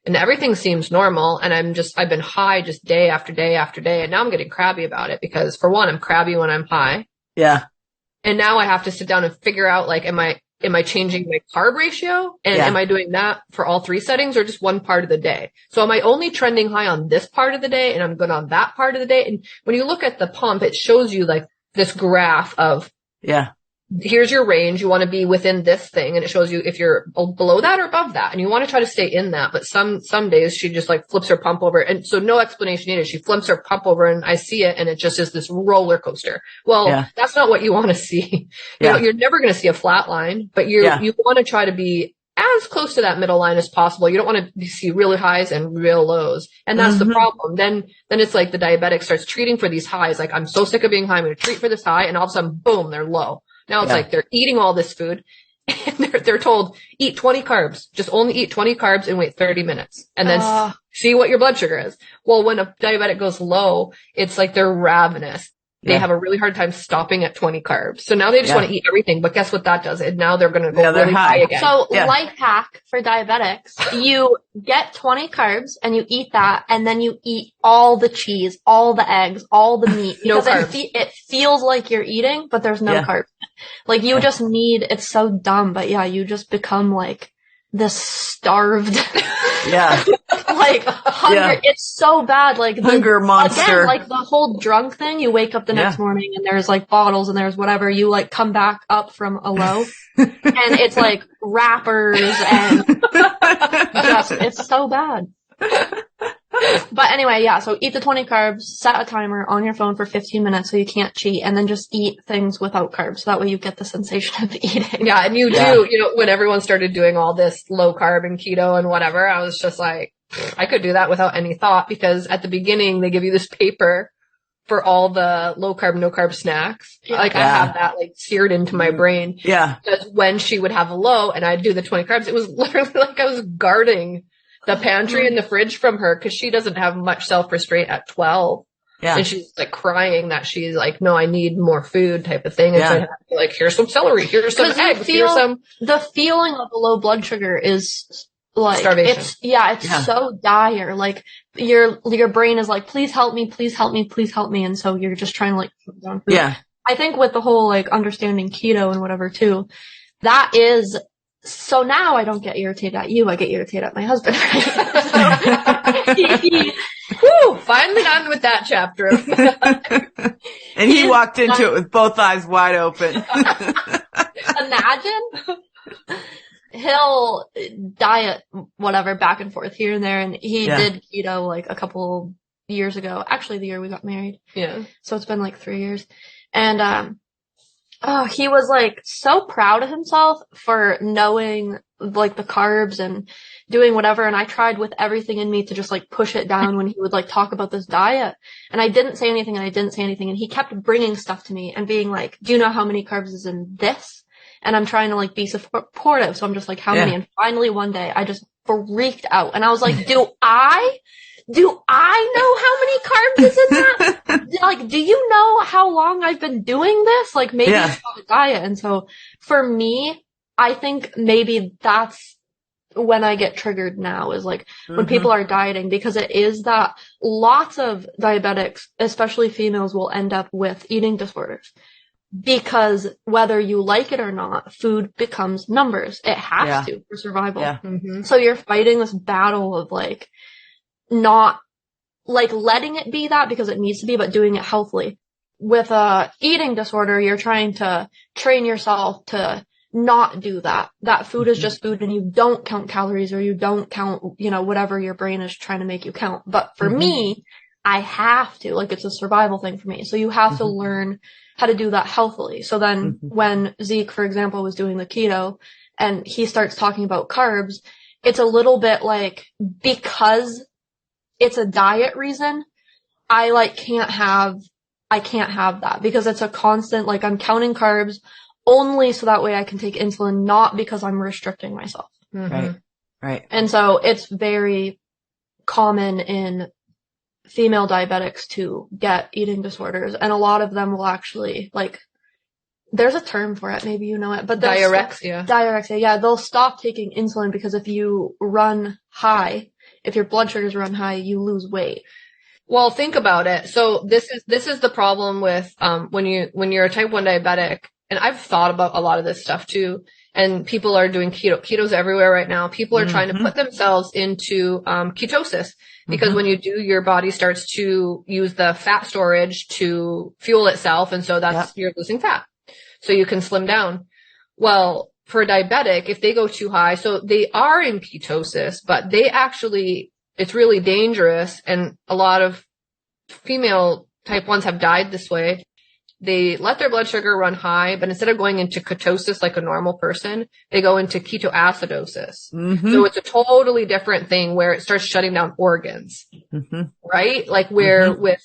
and everything seems normal and I've been high just day after day after day. And now I'm getting crabby about it because for one, I'm crabby when I'm high. Yeah. And now I have to sit down and figure out, like, am I changing my carb ratio? And am I doing that for all 3 settings or just one part of the day? So am I only trending high on this part of the day and I'm good on that part of the day? And when you look at the pump, it shows you like this graph of, here's your range. You want to be within this thing. And it shows you if you're below that or above that. And you want to try to stay in that. But some days she just like flips her pump over. And so no explanation needed. She flips her pump over and I see it and it just is this roller coaster. Well, that's not what you want to see. You know, you're never going to see a flat line, but you want to try to be as close to that middle line as possible. You don't want to see really highs and real lows. And that's the problem. Then it's like the diabetic starts treating for these highs. Like, I'm so sick of being high. I'm going to treat for this high. And all of a sudden, boom, they're low. Now it's like they're eating all this food and they're told eat 20 carbs, just only eat 20 carbs and wait 30 minutes and then see what your blood sugar is. Well, when a diabetic goes low, it's like they're ravenous. They have a really hard time stopping at 20 carbs. So now they just want to eat everything. But guess what that does? And now they're going to go really high again. So life hack for diabetics, you get 20 carbs and you eat that and then you eat all the cheese, all the eggs, all the meat. No because carbs. It feels like you're eating, but there's no carbs. Like you just need, it's so dumb, but you just become like this starved. Like hunger, it's so bad. Like hunger monster. Again, like the whole drunk thing. You wake up the next morning and there's like bottles and there's whatever. You like come back up from a low, and it's like wrappers and just it's so bad. But anyway, so eat the 20 carbs, set a timer on your phone for 15 minutes so you can't cheat, and then just eat things without carbs. So that way you get the sensation of eating. Yeah, and you do, you know, when everyone started doing all this low carb and keto and whatever, I was just like, I could do that without any thought because at the beginning they give you this paper for all the low carb, no carb snacks. I have that like seared into my brain. Because when she would have a low and I'd do the 20 carbs, it was literally like I was guarding the pantry and the fridge from her because she doesn't have much self-restraint at 12. Yeah. And she's like crying that she's like, no, I need more food type of thing. And so I have to be like, here's some celery, here's some eggs, here's some. The feeling of a low blood sugar is like, starvation. It's so dire. Like your brain is like, please help me, please help me, please help me. And so you're just trying to like put down food. Yeah. I think with the whole like understanding keto and whatever too, that is, so now I don't get irritated at you, I get irritated at my husband. Woo, finally done with that chapter. And he walked into it with both eyes wide open. Imagine. He'll diet whatever back and forth here and there, and he did keto like a couple years ago. Actually, the year we got married. Yeah. So it's been like 3 years. And he was like so proud of himself for knowing like the carbs and doing whatever. And I tried with everything in me to just like push it down when he would like talk about this diet. And I didn't say anything and I didn't say anything. And he kept bringing stuff to me and being like, do you know how many carbs is in this? And I'm trying to like be supportive. So I'm just like, how many? And finally one day I just freaked out and I was like, do I know how many carbs is in that? Like, do you know how long I've been doing this? Like maybe it's not a diet. And so for me, I think maybe that's when I get triggered now is like when people are dieting, because it is that lots of diabetics, especially females, will end up with eating disorders. Because whether you like it or not, food becomes numbers. It has to for survival. Yeah. So you're fighting this battle of like not like letting it be that because it needs to be, but doing it healthily. With a eating disorder, you're trying to train yourself to not do that. That food is just food and you don't count calories or you don't count, whatever your brain is trying to make you count. But for me, I have to, like, it's a survival thing for me. So you have to learn how to do that healthily. So then when Zeke, for example, was doing the keto and he starts talking about carbs, it's a little bit like, because it's a diet reason, I can't have that because it's a constant, like I'm counting carbs only so that way I can take insulin, not because I'm restricting myself. Right. And so it's very common in female diabetics to get eating disorders. And a lot of them will actually, like, there's a term for it, maybe you know it, but diarrhea. Yeah. They'll stop taking insulin because if you run high, if your blood sugars run high, you lose weight. Well, think about it. So this is the problem with, when you're a type 1 diabetic, and I've thought about a lot of this stuff too, and people are doing keto. Keto's everywhere right now. People are trying to put themselves into, ketosis because when you do, your body starts to use the fat storage to fuel itself. And so you're losing fat. So you can slim down. Well, for a diabetic, if they go too high, so they are in ketosis, but it's really dangerous. And a lot of female type 1s have died this way. They let their blood sugar run high, but instead of going into ketosis like a normal person, they go into ketoacidosis. So it's a totally different thing where it starts shutting down organs, right? Like where with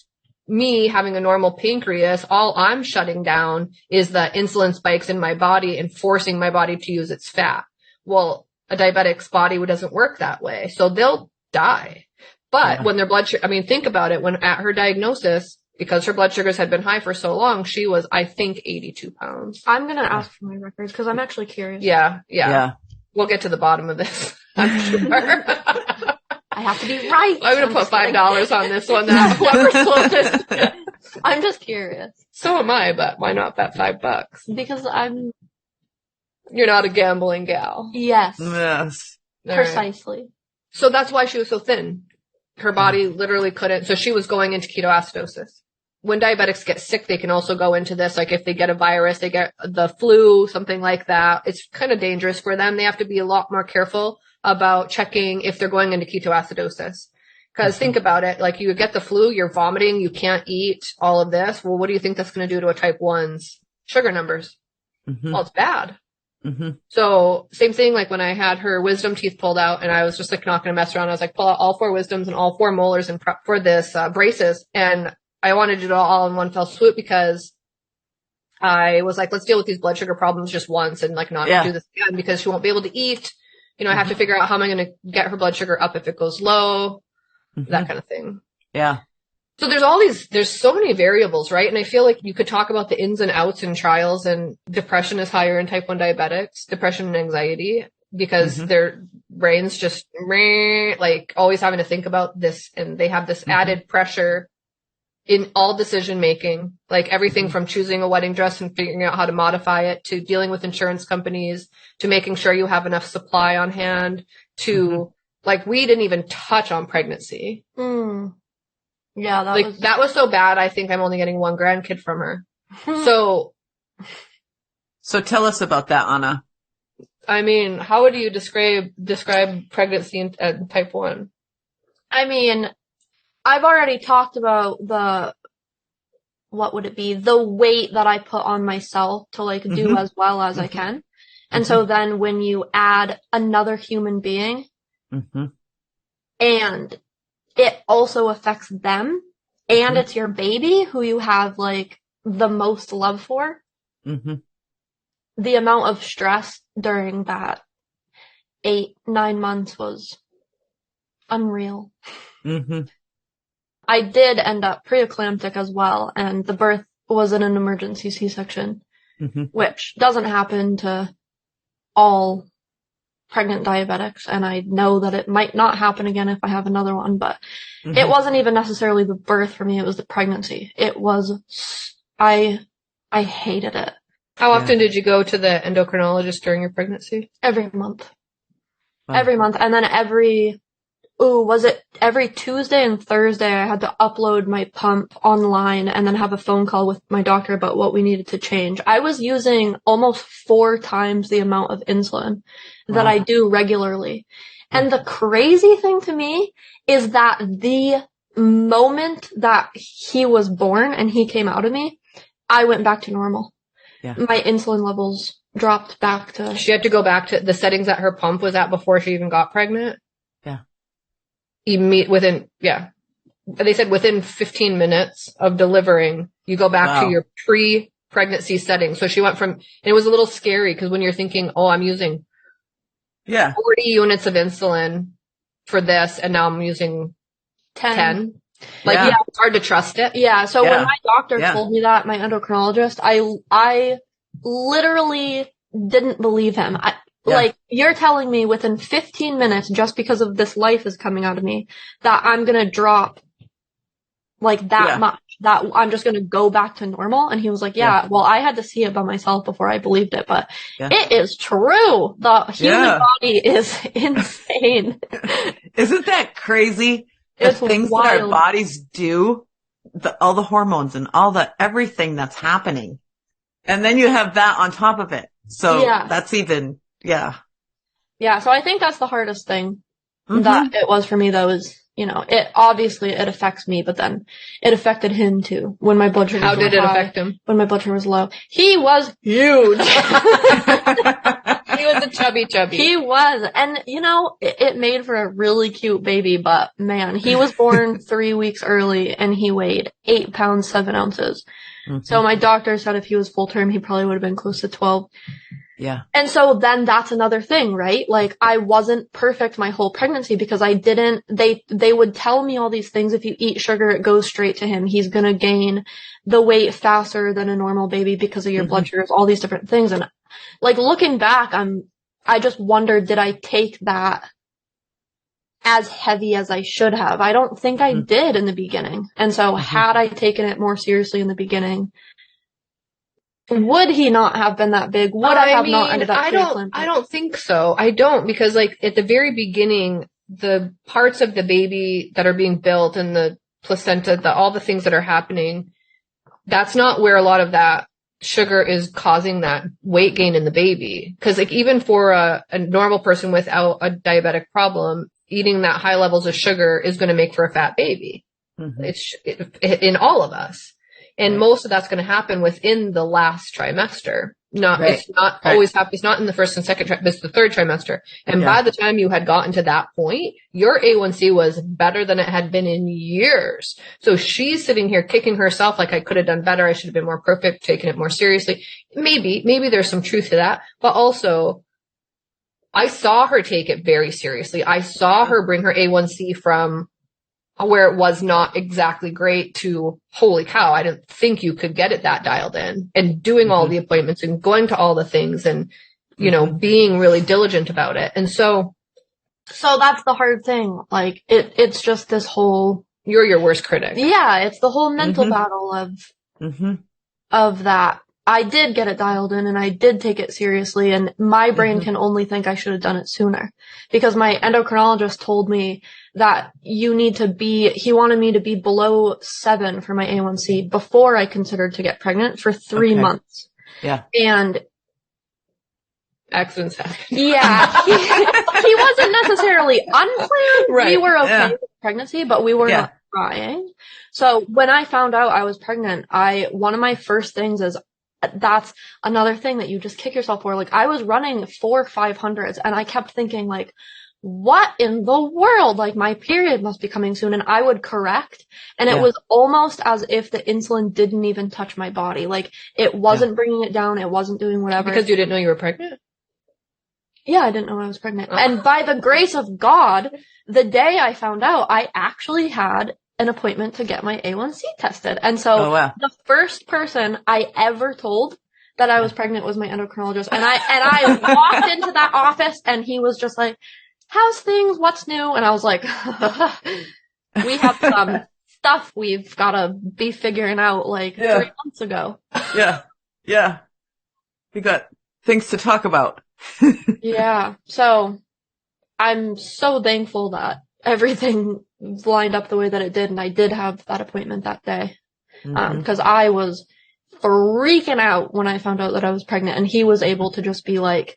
me having a normal pancreas, all I'm shutting down is the insulin spikes in my body and forcing my body to use its fat. Well, a diabetic's body doesn't work that way. So they'll die. But when their blood sugar, think about it, when at her diagnosis, because her blood sugars had been high for so long, she was, I think, 82 pounds. I'm going to ask for my records because I'm actually curious. Yeah. We'll get to the bottom of this, I'm sure. I have to be right. I'm going to put $5 on this one now. Whoever's closest. I'm just curious. So am I, but why not that $5? Because You're not a gambling gal. Yes. Yes. Precisely. Right. So that's why she was so thin. Her body literally couldn't. So she was going into ketoacidosis. When diabetics get sick, they can also go into this. Like if they get a virus, they get the flu, something like that. It's kind of dangerous for them. They have to be a lot more careful about checking if they're going into ketoacidosis. Because think about it. Like you get the flu, you're vomiting, you can't eat, all of this. Well, what do you think that's going to do to a type 1's sugar numbers? Well, it's bad. So same thing, like when I had her wisdom teeth pulled out and I was just like not going to mess around. I was like, pull out all 4 wisdoms and all 4 molars and prep for this, braces. And I wanted to do it all in one fell swoop because I was like, let's deal with these blood sugar problems just once and like not do this again because she won't be able to eat. I have to figure out how am I going to get her blood sugar up if it goes low, that kind of thing. Yeah. So there's so many variables, right? And I feel like you could talk about the ins and outs and trials, and depression is higher in type 1 diabetics, depression and anxiety, because their brains just like always having to think about this, and they have this added pressure in all decision making, like everything from choosing a wedding dress and figuring out how to modify it, to dealing with insurance companies, to making sure you have enough supply on hand, to like, we didn't even touch on pregnancy. Yeah, that was so bad. I think I'm only getting one grandkid from her. So tell us about that, Anna. I mean, how would you describe pregnancy in type 1? I mean, I've already talked about what would it be? The weight that I put on myself to like do as well as I can. And so then when you add another human being and it also affects them, and it's your baby who you have like the most love for, the amount of stress during that 8-9 months was unreal. I did end up preeclamptic as well, and the birth was in an emergency C-section, which doesn't happen to all pregnant diabetics, and I know that it might not happen again if I have another one, but it wasn't even necessarily the birth for me, it was the pregnancy. It was, I hated it. How often did you go to the endocrinologist during your pregnancy? Every month. Wow. Every month, and then every Tuesday and Thursday I had to upload my pump online and then have a phone call with my doctor about what we needed to change. I was using almost 4 times the amount of insulin that I do regularly. And the crazy thing to me is that the moment that he was born and he came out of me, I went back to normal. Yeah. My insulin levels dropped back to... She had to go back to the settings that her pump was at before she even got pregnant? They said within 15 minutes of delivering, you go back to your pre-pregnancy setting. So she went from, and it was a little scary because when you're thinking, oh, I'm using 40 units of insulin for this, and now I'm using 10. Like, it's hard to trust it. Yeah. So when my doctor told me that, my endocrinologist, I literally didn't believe him. Like, you're telling me within 15 minutes, just because of this life is coming out of me, that I'm gonna drop like that much, that I'm just gonna go back to normal? And he was like, well, I had to see it by myself before I believed it, but it is true. The human body is insane. Isn't that crazy? The things wild. that our bodies do, all the hormones and all the everything that's happening. And then you have that on top of it. So that's even... Yeah. So I think that's the hardest thing that it was for me, though, is, it affects me, but then it affected him too. When my blood sugar was How did it affect him? When my blood sugar was low. He was huge. He was a chubby. He was. And, it made for a really cute baby, but man, he was born 3 weeks early and he weighed 8 pounds, 7 ounces. So my doctor said if he was full term, he probably would have been close to 12. Yeah. And so then that's another thing, right? Like, I wasn't perfect my whole pregnancy because they would tell me all these things. If you eat sugar, it goes straight to him. He's going to gain the weight faster than a normal baby because of your blood sugars, all these different things. And like, looking back, I just wondered, did I take that as heavy as I should have? I don't think I did in the beginning. And so had I taken it more seriously in the beginning, would he not have been that big? Would I have not ended up preeclamptic? I don't think so. I don't, because like at the very beginning, the parts of the baby that are being built and the placenta, all the things that are happening, that's not where a lot of that sugar is causing that weight gain in the baby. Because like even for a normal person without a diabetic problem, eating that high levels of sugar is going to make for a fat baby. It's in all of us. And most of that's going to happen within the last trimester. It's not always happen. It's not in the first and second trimester. It's the third trimester. And by the time you had gotten to that point, your A1C was better than it had been in years. So she's sitting here kicking herself like, I could have done better. I should have been more perfect, taken it more seriously. Maybe there's some truth to that. But also, I saw her take it very seriously. I saw her bring her A1C from where it was not exactly great to, holy cow, I didn't think you could get it that dialed in, and doing all the appointments and going to all the things and, you know, being really diligent about it. And so that's the hard thing. Like it's just this whole, you're your worst critic. Yeah. It's the whole mental battle of that. I did get it dialed in and I did take it seriously, and my brain can only think I should have done it sooner, because my endocrinologist told me that he wanted me to be below 7 for my A1C before I considered to get pregnant for 3 months. Yeah. And accidents happen. Yeah. He wasn't necessarily unplanned. Right. We were okay with pregnancy, but we were not trying. So when I found out I was pregnant, one of my first things is, that's another thing that you just kick yourself for. Like, I was running 4 500s and I kept thinking, like, what in the world? Like, my period must be coming soon. And I would correct. And it was almost as if the insulin didn't even touch my body. Like, it wasn't bringing it down. It wasn't doing whatever. Because you didn't know you were pregnant? Yeah, I didn't know I was pregnant. Oh. And by the grace of God, the day I found out, I actually had an appointment to get my A1C tested. And so the first person I ever told that I was pregnant was my endocrinologist. And I walked into that office and he was just like, how's things? What's new? And I was like, we have some stuff we've got to be figuring out 3 months ago. Yeah. Yeah. We got things to talk about. Yeah. So I'm so thankful that everything lined up the way that it did. And I did have that appointment that day. Cause I was freaking out when I found out that I was pregnant, and he was able to just be like,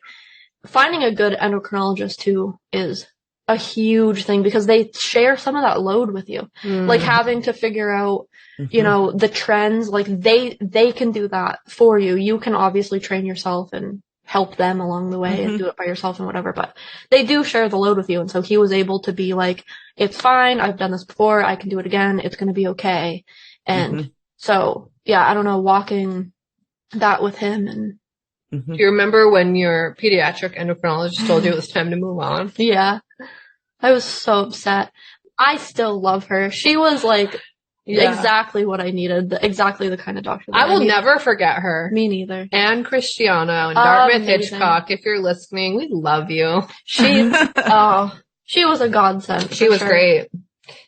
finding a good endocrinologist too is a huge thing, because they share some of that load with you. Like, having to figure out, you know, the trends, like they can do that for you. You can obviously train yourself and help them along the way and do it by yourself and whatever, but they do share the load with you. And so he was able to be like, it's fine. I've done this before. I can do it again. It's going to be okay. And so, yeah, I don't know, walking that with him. And do you remember when your pediatric endocrinologist told you it was time to move on? Yeah. I was so upset. I still love her. She was like exactly what I needed. Exactly the kind of doctor that I will never forget her. Me neither. And Cristiano and Dartmouth Hitchcock, if you're listening, we love you. She was a godsend. She was great.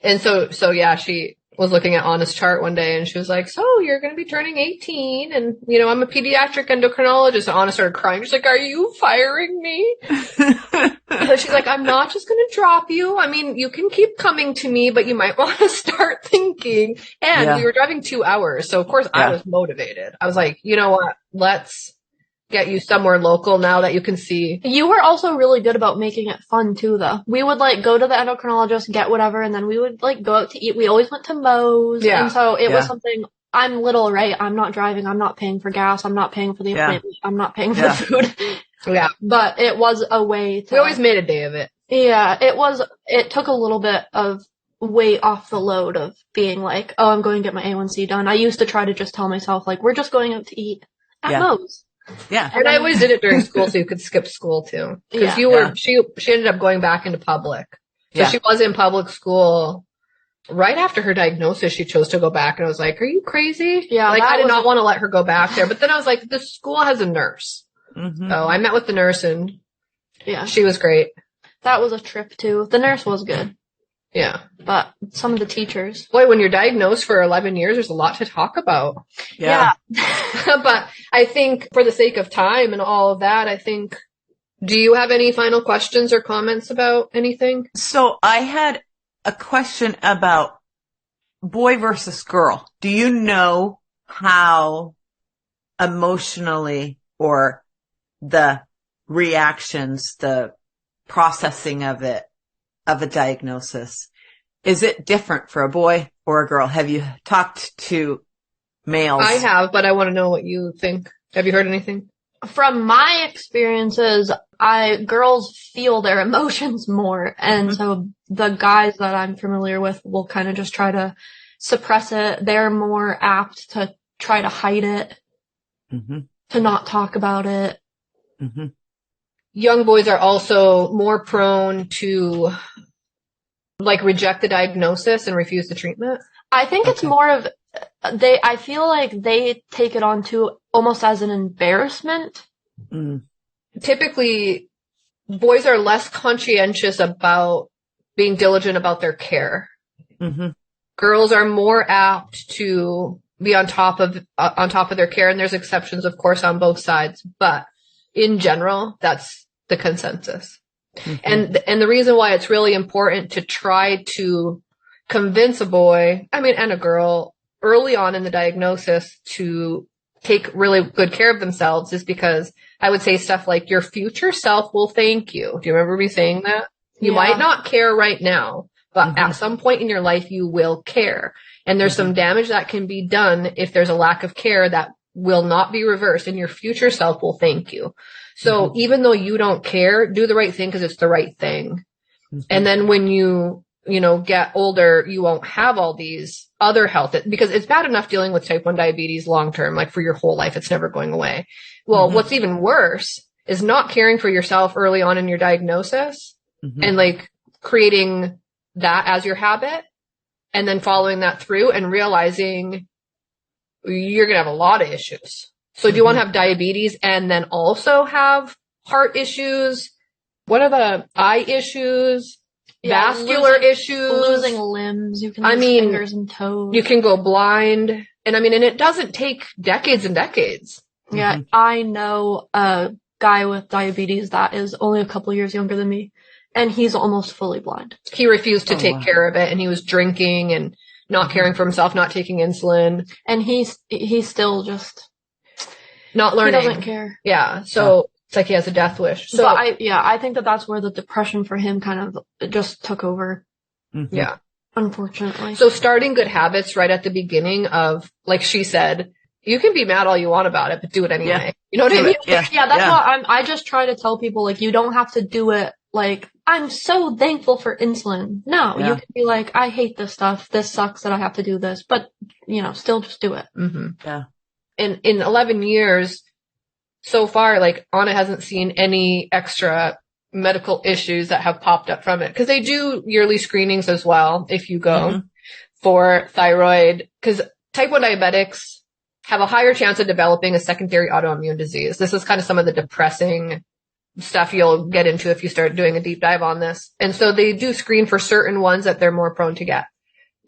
And so yeah, she was looking at Anna's chart one day and she was like, so you're going to be turning 18 and, you know, I'm a pediatric endocrinologist. And Anna started crying. She's like, are you firing me? She's like, I'm not just going to drop you. I mean, you can keep coming to me, but you might want to start thinking. And we were driving 2 hours. So of course I was motivated. I was like, you know what? Let's get you somewhere local now that you can see. You were also really good about making it fun too, though. We would go to the endocrinologist, get whatever, and then we would go out to eat. We always went to Moe's. Yeah. And so it was something, I'm little, right? I'm not driving. I'm not paying for gas. I'm not paying for the appointment. I'm not paying for the food. Yeah. But it was a way to. We always made a day of it. Yeah. It took a little bit of weight off the load of being like, oh, I'm going to get my A1C done. I used to try to just tell myself, we're just going out to eat at Moe's. Yeah. And I always did it during school so you could skip school too. Because she ended up going back into public. So she was in public school. Right after her diagnosis, she chose to go back, and I was like, are you crazy? Yeah. I did not want to let her go back there. But then I was like, the school has a nurse. So I met with the nurse and she was great. That was a trip too. The nurse was good. Yeah. But some of the teachers. Boy, when you're diagnosed for 11 years, there's a lot to talk about. Yeah. But I think for the sake of time and all of that, do you have any final questions or comments about anything? So I had a question about boy versus girl. Do you know how emotionally or the reactions, the processing of it, of a diagnosis, is it different for a boy or a girl? Have you talked to males? I have, but I want to know what you think. Have you heard anything? From my experiences, girls feel their emotions more. And so the guys that I'm familiar with will kind of just try to suppress it. They're more apt to try to hide it, to not talk about it. Young boys are also more prone to like reject the diagnosis and refuse the treatment? I think it's more of I feel like they take it on too almost as an embarrassment. Mm. Typically, boys are less conscientious about being diligent about their care. Mm-hmm. Girls are more apt to be on top of their care, and there's exceptions, of course, on both sides. But in general, that's the consensus. Mm-hmm. And the reason why it's really important to try to convince a boy, and a girl early on in the diagnosis to take really good care of themselves is because I would say stuff like your future self will thank you. Do you remember me saying that? You might not care right now, but at some point in your life, you will care. And there's some damage that can be done if there's a lack of care that will not be reversed, and your future self will thank you. So even though you don't care, do the right thing because it's the right thing. And then when you get older, you won't have all these other health, because it's bad enough dealing with type 1 diabetes long term, like for your whole life, it's never going away. Well, what's even worse is not caring for yourself early on in your diagnosis and like creating that as your habit and then following that through and realizing you're going to have a lot of issues. So do you want to have diabetes and then also have heart issues? What are the eye issues? Vascular issues, losing limbs. You can lose fingers and toes. You can go blind, and and it doesn't take decades and decades. Yeah, I know a guy with diabetes that is only a couple years younger than me, and he's almost fully blind. He refused to take care of it, and he was drinking and not caring for himself, not taking insulin, and he's still just not learning. He doesn't care. Yeah, so. It's like he has a death wish. So I think that's where the depression for him kind of just took over. Yeah. Unfortunately. So starting good habits right at the beginning of, like she said, you can be mad all you want about it, but do it anyway. Yeah. You know what I mean? Yeah, that's what I just try to tell people, like, you don't have to do it like, I'm so thankful for insulin. No, you can be like, I hate this stuff. This sucks that I have to do this, but still just do it. Yeah. In 11 years, so far, like, Anna hasn't seen any extra medical issues that have popped up from it. Because they do yearly screenings as well, if you go for thyroid. Because type 1 diabetics have a higher chance of developing a secondary autoimmune disease. This is kind of some of the depressing stuff you'll get into if you start doing a deep dive on this. And so they do screen for certain ones that they're more prone to get.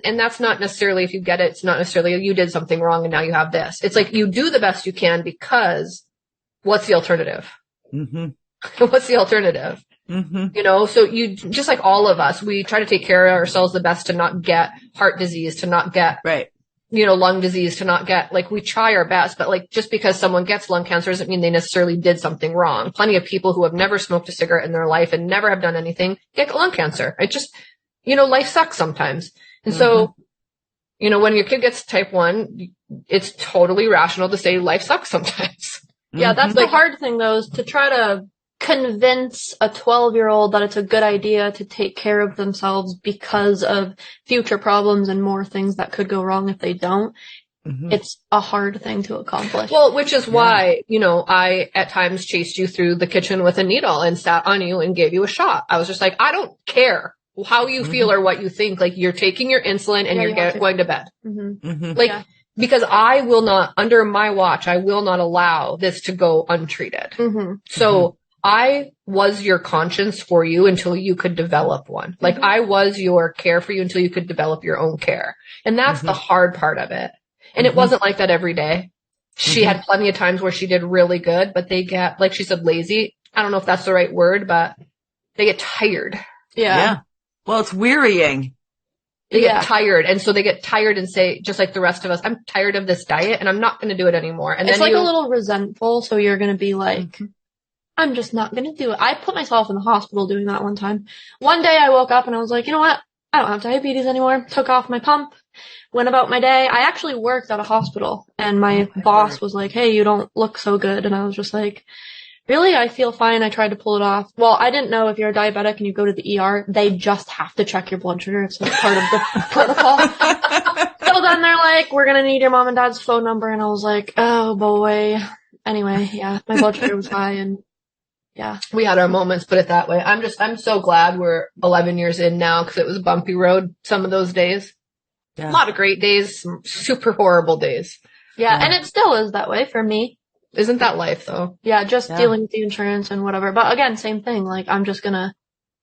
And that's not necessarily, if you get it, it's not necessarily you did something wrong and now you have this. It's like you do the best you can because what's the alternative? What's the alternative? So you, just like all of us, we try to take care of ourselves the best to not get heart disease, to not get, lung disease, to not get, like, we try our best, but like, just because someone gets lung cancer doesn't mean they necessarily did something wrong. Plenty of people who have never smoked a cigarette in their life and never have done anything get lung cancer. It just, life sucks sometimes. And so, when your kid gets type 1, it's totally rational to say life sucks sometimes. Yeah, that's the hard thing, though, is to try to convince a 12-year-old that it's a good idea to take care of themselves because of future problems and more things that could go wrong if they don't. It's a hard thing to accomplish. Well, which is why, I at times chased you through the kitchen with a needle and sat on you and gave you a shot. I was just like, I don't care how you feel or what you think. Like, you're taking your insulin and you're going to bed. Because I will not, under my watch, I will not allow this to go untreated. So I was your conscience for you until you could develop one. Like, I was your care for you until you could develop your own care. And that's the hard part of it. And it wasn't like that every day. She had plenty of times where she did really good, but they get, like she said, lazy. I don't know if that's the right word, but they get tired. Yeah. Well, it's wearying. They get tired. And so they get tired and say, just like the rest of us, I'm tired of this diet and I'm not going to do it anymore. And it's then like a little resentful. So you're going to be like, I'm just not going to do it. I put myself in the hospital doing that one time. One day I woke up and I was like, you know what? I don't have diabetes anymore. Took off my pump, went about my day. I actually worked at a hospital and my boss was like, hey, you don't look so good. And I was just like, really? I feel fine. I tried to pull it off. Well, I didn't know if you're a diabetic and you go to the ER, they just have to check your blood sugar. It's like part of the protocol. So then they're like, we're going to need your mom and dad's phone number. And I was like, oh boy. Anyway, yeah, my blood sugar was high and Yeah. We had our moments, put it that way. I'm so glad we're 11 years in now because it was a bumpy road some of those days. Yeah. A lot of great days, some super horrible days. Yeah. And it still is that way for me. Isn't that life though? Yeah. Just dealing with the insurance and whatever. But again, same thing. Like, I'm just going to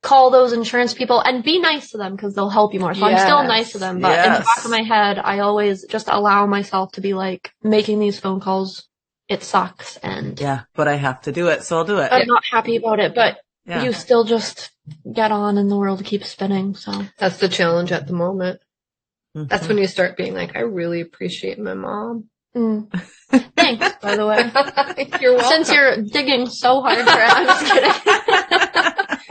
call those insurance people and be nice to them because they'll help you more. So I'm still nice to them. But in the back of my head, I always just allow myself to be like, making these phone calls, it sucks. And yeah, but I have to do it, so I'll do it. I'm not happy about it, but you still just get on and the world keeps spinning. So that's the challenge at the moment. Mm-hmm. That's when you start being like, I really appreciate my mom. Thanks, by the way. You're welcome. Since you're digging so hard for it, I'm just kidding.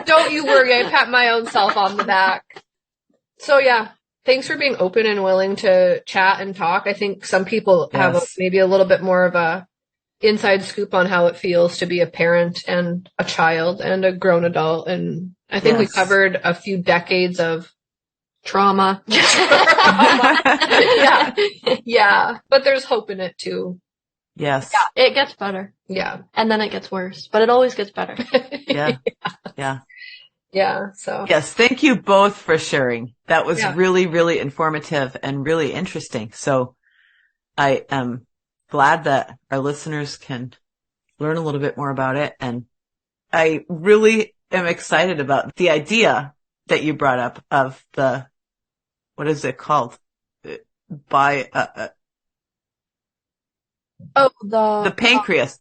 Don't you worry, I pat my own self on the back. So yeah, thanks for being open and willing to chat and talk. I think some people have maybe a little bit more of a inside scoop on how it feels to be a parent and a child and a grown adult. And I think we covered a few decades of trauma. Yeah. But there's hope in it too. Yes. Yeah, it gets better. Yeah. And then it gets worse, but it always gets better. Yeah. So. Yes. Thank you both for sharing. That was really, really informative and really interesting. So I am glad that our listeners can learn a little bit more about it. And I really am excited about the idea that you brought up of the, what is it called? The pancreas.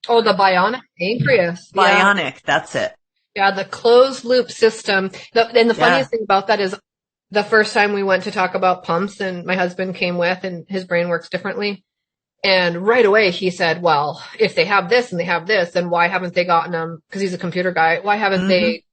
Oh, the bionic pancreas. Bionic. That's it. Yeah. The closed loop system. And the funniest thing about that is the first time we went to talk about pumps and my husband came with and his brain works differently. And right away he said, well, if they have this and they have this, then why haven't they gotten them? Cause he's a computer guy. Why haven't they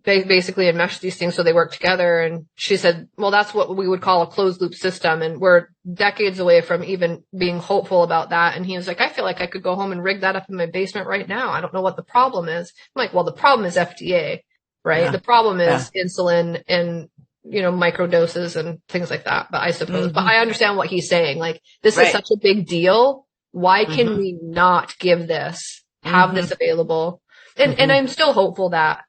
basically enmeshed these things so they work together? And she said, well, that's what we would call a closed loop system. And we're decades away from even being hopeful about that. And he was like, I feel like I could go home and rig that up in my basement right now. I don't know what the problem is. I'm like, well, the problem is FDA, right? The problem is insulin and, micro doses and things like that. But I suppose, but I understand what he's saying. Like, this is such a big deal. Why can we not give this, have this available? And I'm still hopeful that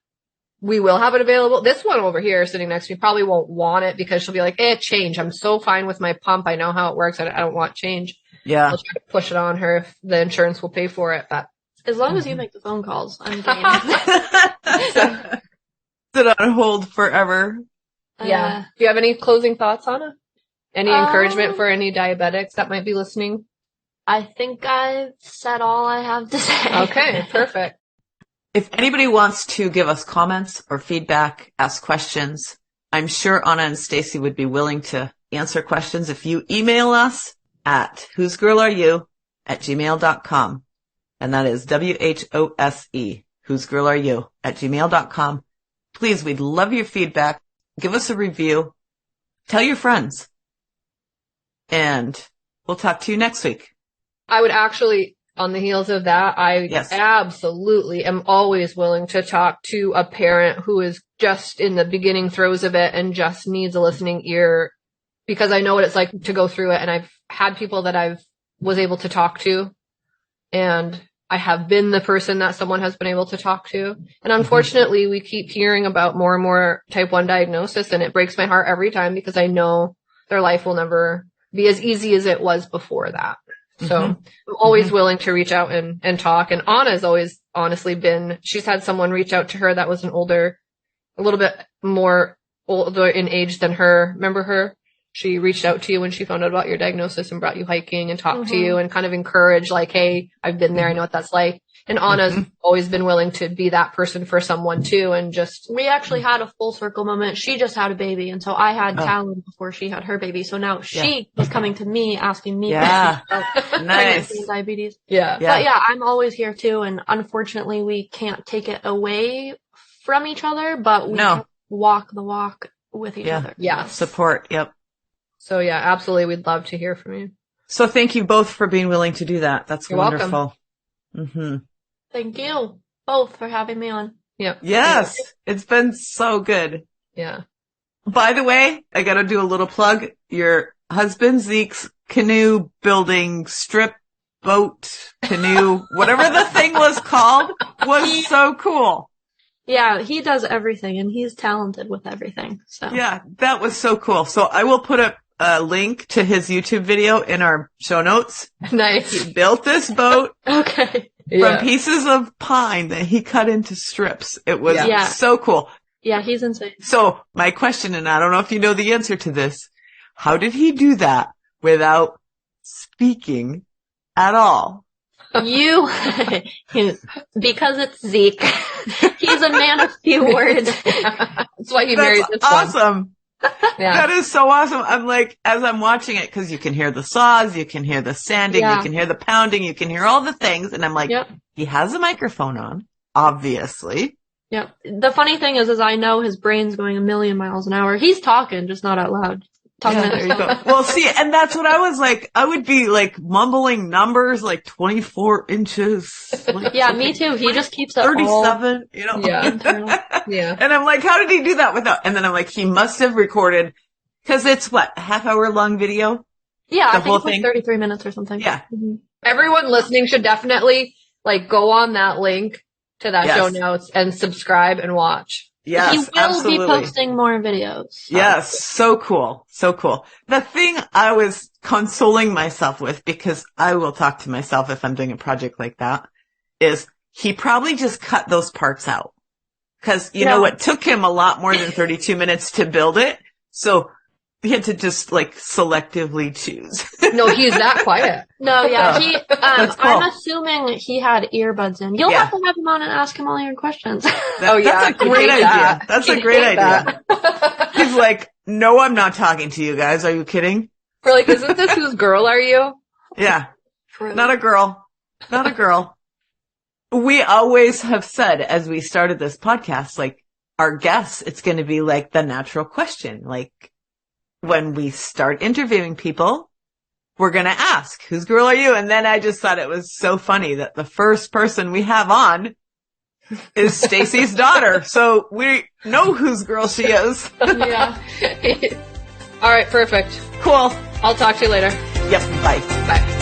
we will have it available. This one over here sitting next to me probably won't want it because she'll be like, change. I'm so fine with my pump. I know how it works. I don't want change. Yeah. I'll try to push it on her if the insurance will pay for it. But as long as you make the phone calls, I'm game. Sit on hold forever. Yeah. Do you have any closing thoughts, Anna? Any encouragement for any diabetics that might be listening? I think I've said all I have to say. Okay, perfect. If anybody wants to give us comments or feedback, ask questions, I'm sure Anna and Stacey would be willing to answer questions if you email us at whosegirlareyou@gmail.com. And that is WHOSE, whosegirlareyou@gmail.com. Please, we'd love your feedback. Give us a review. Tell your friends. And we'll talk to you next week. I would actually, on the heels of that, I absolutely am always willing to talk to a parent who is just in the beginning throes of it and just needs a listening ear, because I know what it's like to go through it. And I've had people that I've was able to talk to, and I have been the person that someone has been able to talk to. And unfortunately, we keep hearing about more and more type 1 diagnosis, and it breaks my heart every time because I know their life will never be as easy as it was before that. So I'm always willing to reach out and talk. And Anna's always honestly she's had someone reach out to her that was a little bit more older in age than her. Remember her? She reached out to you when she found out about your diagnosis and brought you hiking and talked to you and kind of encouraged, like, hey, I've been there. I know what that's like. And Anna's always been willing to be that person for someone too. And we actually had a full circle moment. She just had a baby. And so I had Talon before she had her baby. So now she was coming to me, asking me nice. pregnancy and diabetes. Yeah. But I'm always here too. And unfortunately we can't take it away from each other, but we can walk the walk with each other. Yeah. Support. Yep. So absolutely. We'd love to hear from you. So thank you both for being willing to do that. That's wonderful. Welcome. Thank you both for having me on. Yep. Yes. It's been so good. Yeah. By the way, I got to do a little plug. Your husband Zeke's canoe building strip boat, canoe, whatever the thing was called, was so cool. Yeah, he does everything, and he's talented with everything. So Yeah, that was so cool. So I will put a link to his YouTube video in our show notes. Nice. He built this boat okay. from pieces of pine that he cut into strips. It was so cool. Yeah, he's insane. So my question, and I don't know if you know the answer to this, how did he do that without speaking at all? You, because it's Zeke. He's a man of few words. That's why he married this awesome. one. Yeah. That is so awesome. I'm like, as I'm watching it, because you can hear the saws, you can hear the sanding, you can hear the pounding, you can hear all the things. And I'm like, he has a microphone on, obviously. Yep. The funny thing is I know his brain's going 1,000,000 miles an hour. He's talking, just not out loud. There you go. Well, see, and that's what I was like. I would be like mumbling numbers like 24 inches. Like, yeah, me too. He just keeps it 37, you know? Yeah. And I'm like, how did he do that without? And then I'm like, he must have recorded, because it's what, a half-hour long video? Yeah, the I think it's like 33 minutes or something. Yeah. Mm-hmm. Everyone listening should definitely like go on that link to that show notes and subscribe and watch. Yes, he will be posting more videos. So. Yes, so cool. So cool. The thing I was consoling myself with, because I will talk to myself if I'm doing a project like that, is he probably just cut those parts out. Because, you know, it took him a lot more than 32 minutes to build it. So he had to just like selectively choose. No, he's that quiet. No, yeah. He, cool. I'm assuming he had earbuds in. You'll have to have him on and ask him all your questions. That's a great idea. That's a great idea. He's like, no, I'm not talking to you guys. Are you kidding? We're like, isn't this whose girl are you? Yeah. Not a girl. Not a girl. We always have said, as we started this podcast, like our guests, it's going to be like the natural question. Like when we start interviewing people, we're going to ask, whose girl are you? And then I just thought it was so funny that the first person we have on is Stacey's daughter. So we know whose girl she is. Yeah. All right. Perfect. Cool. I'll talk to you later. Yep. Bye. Bye.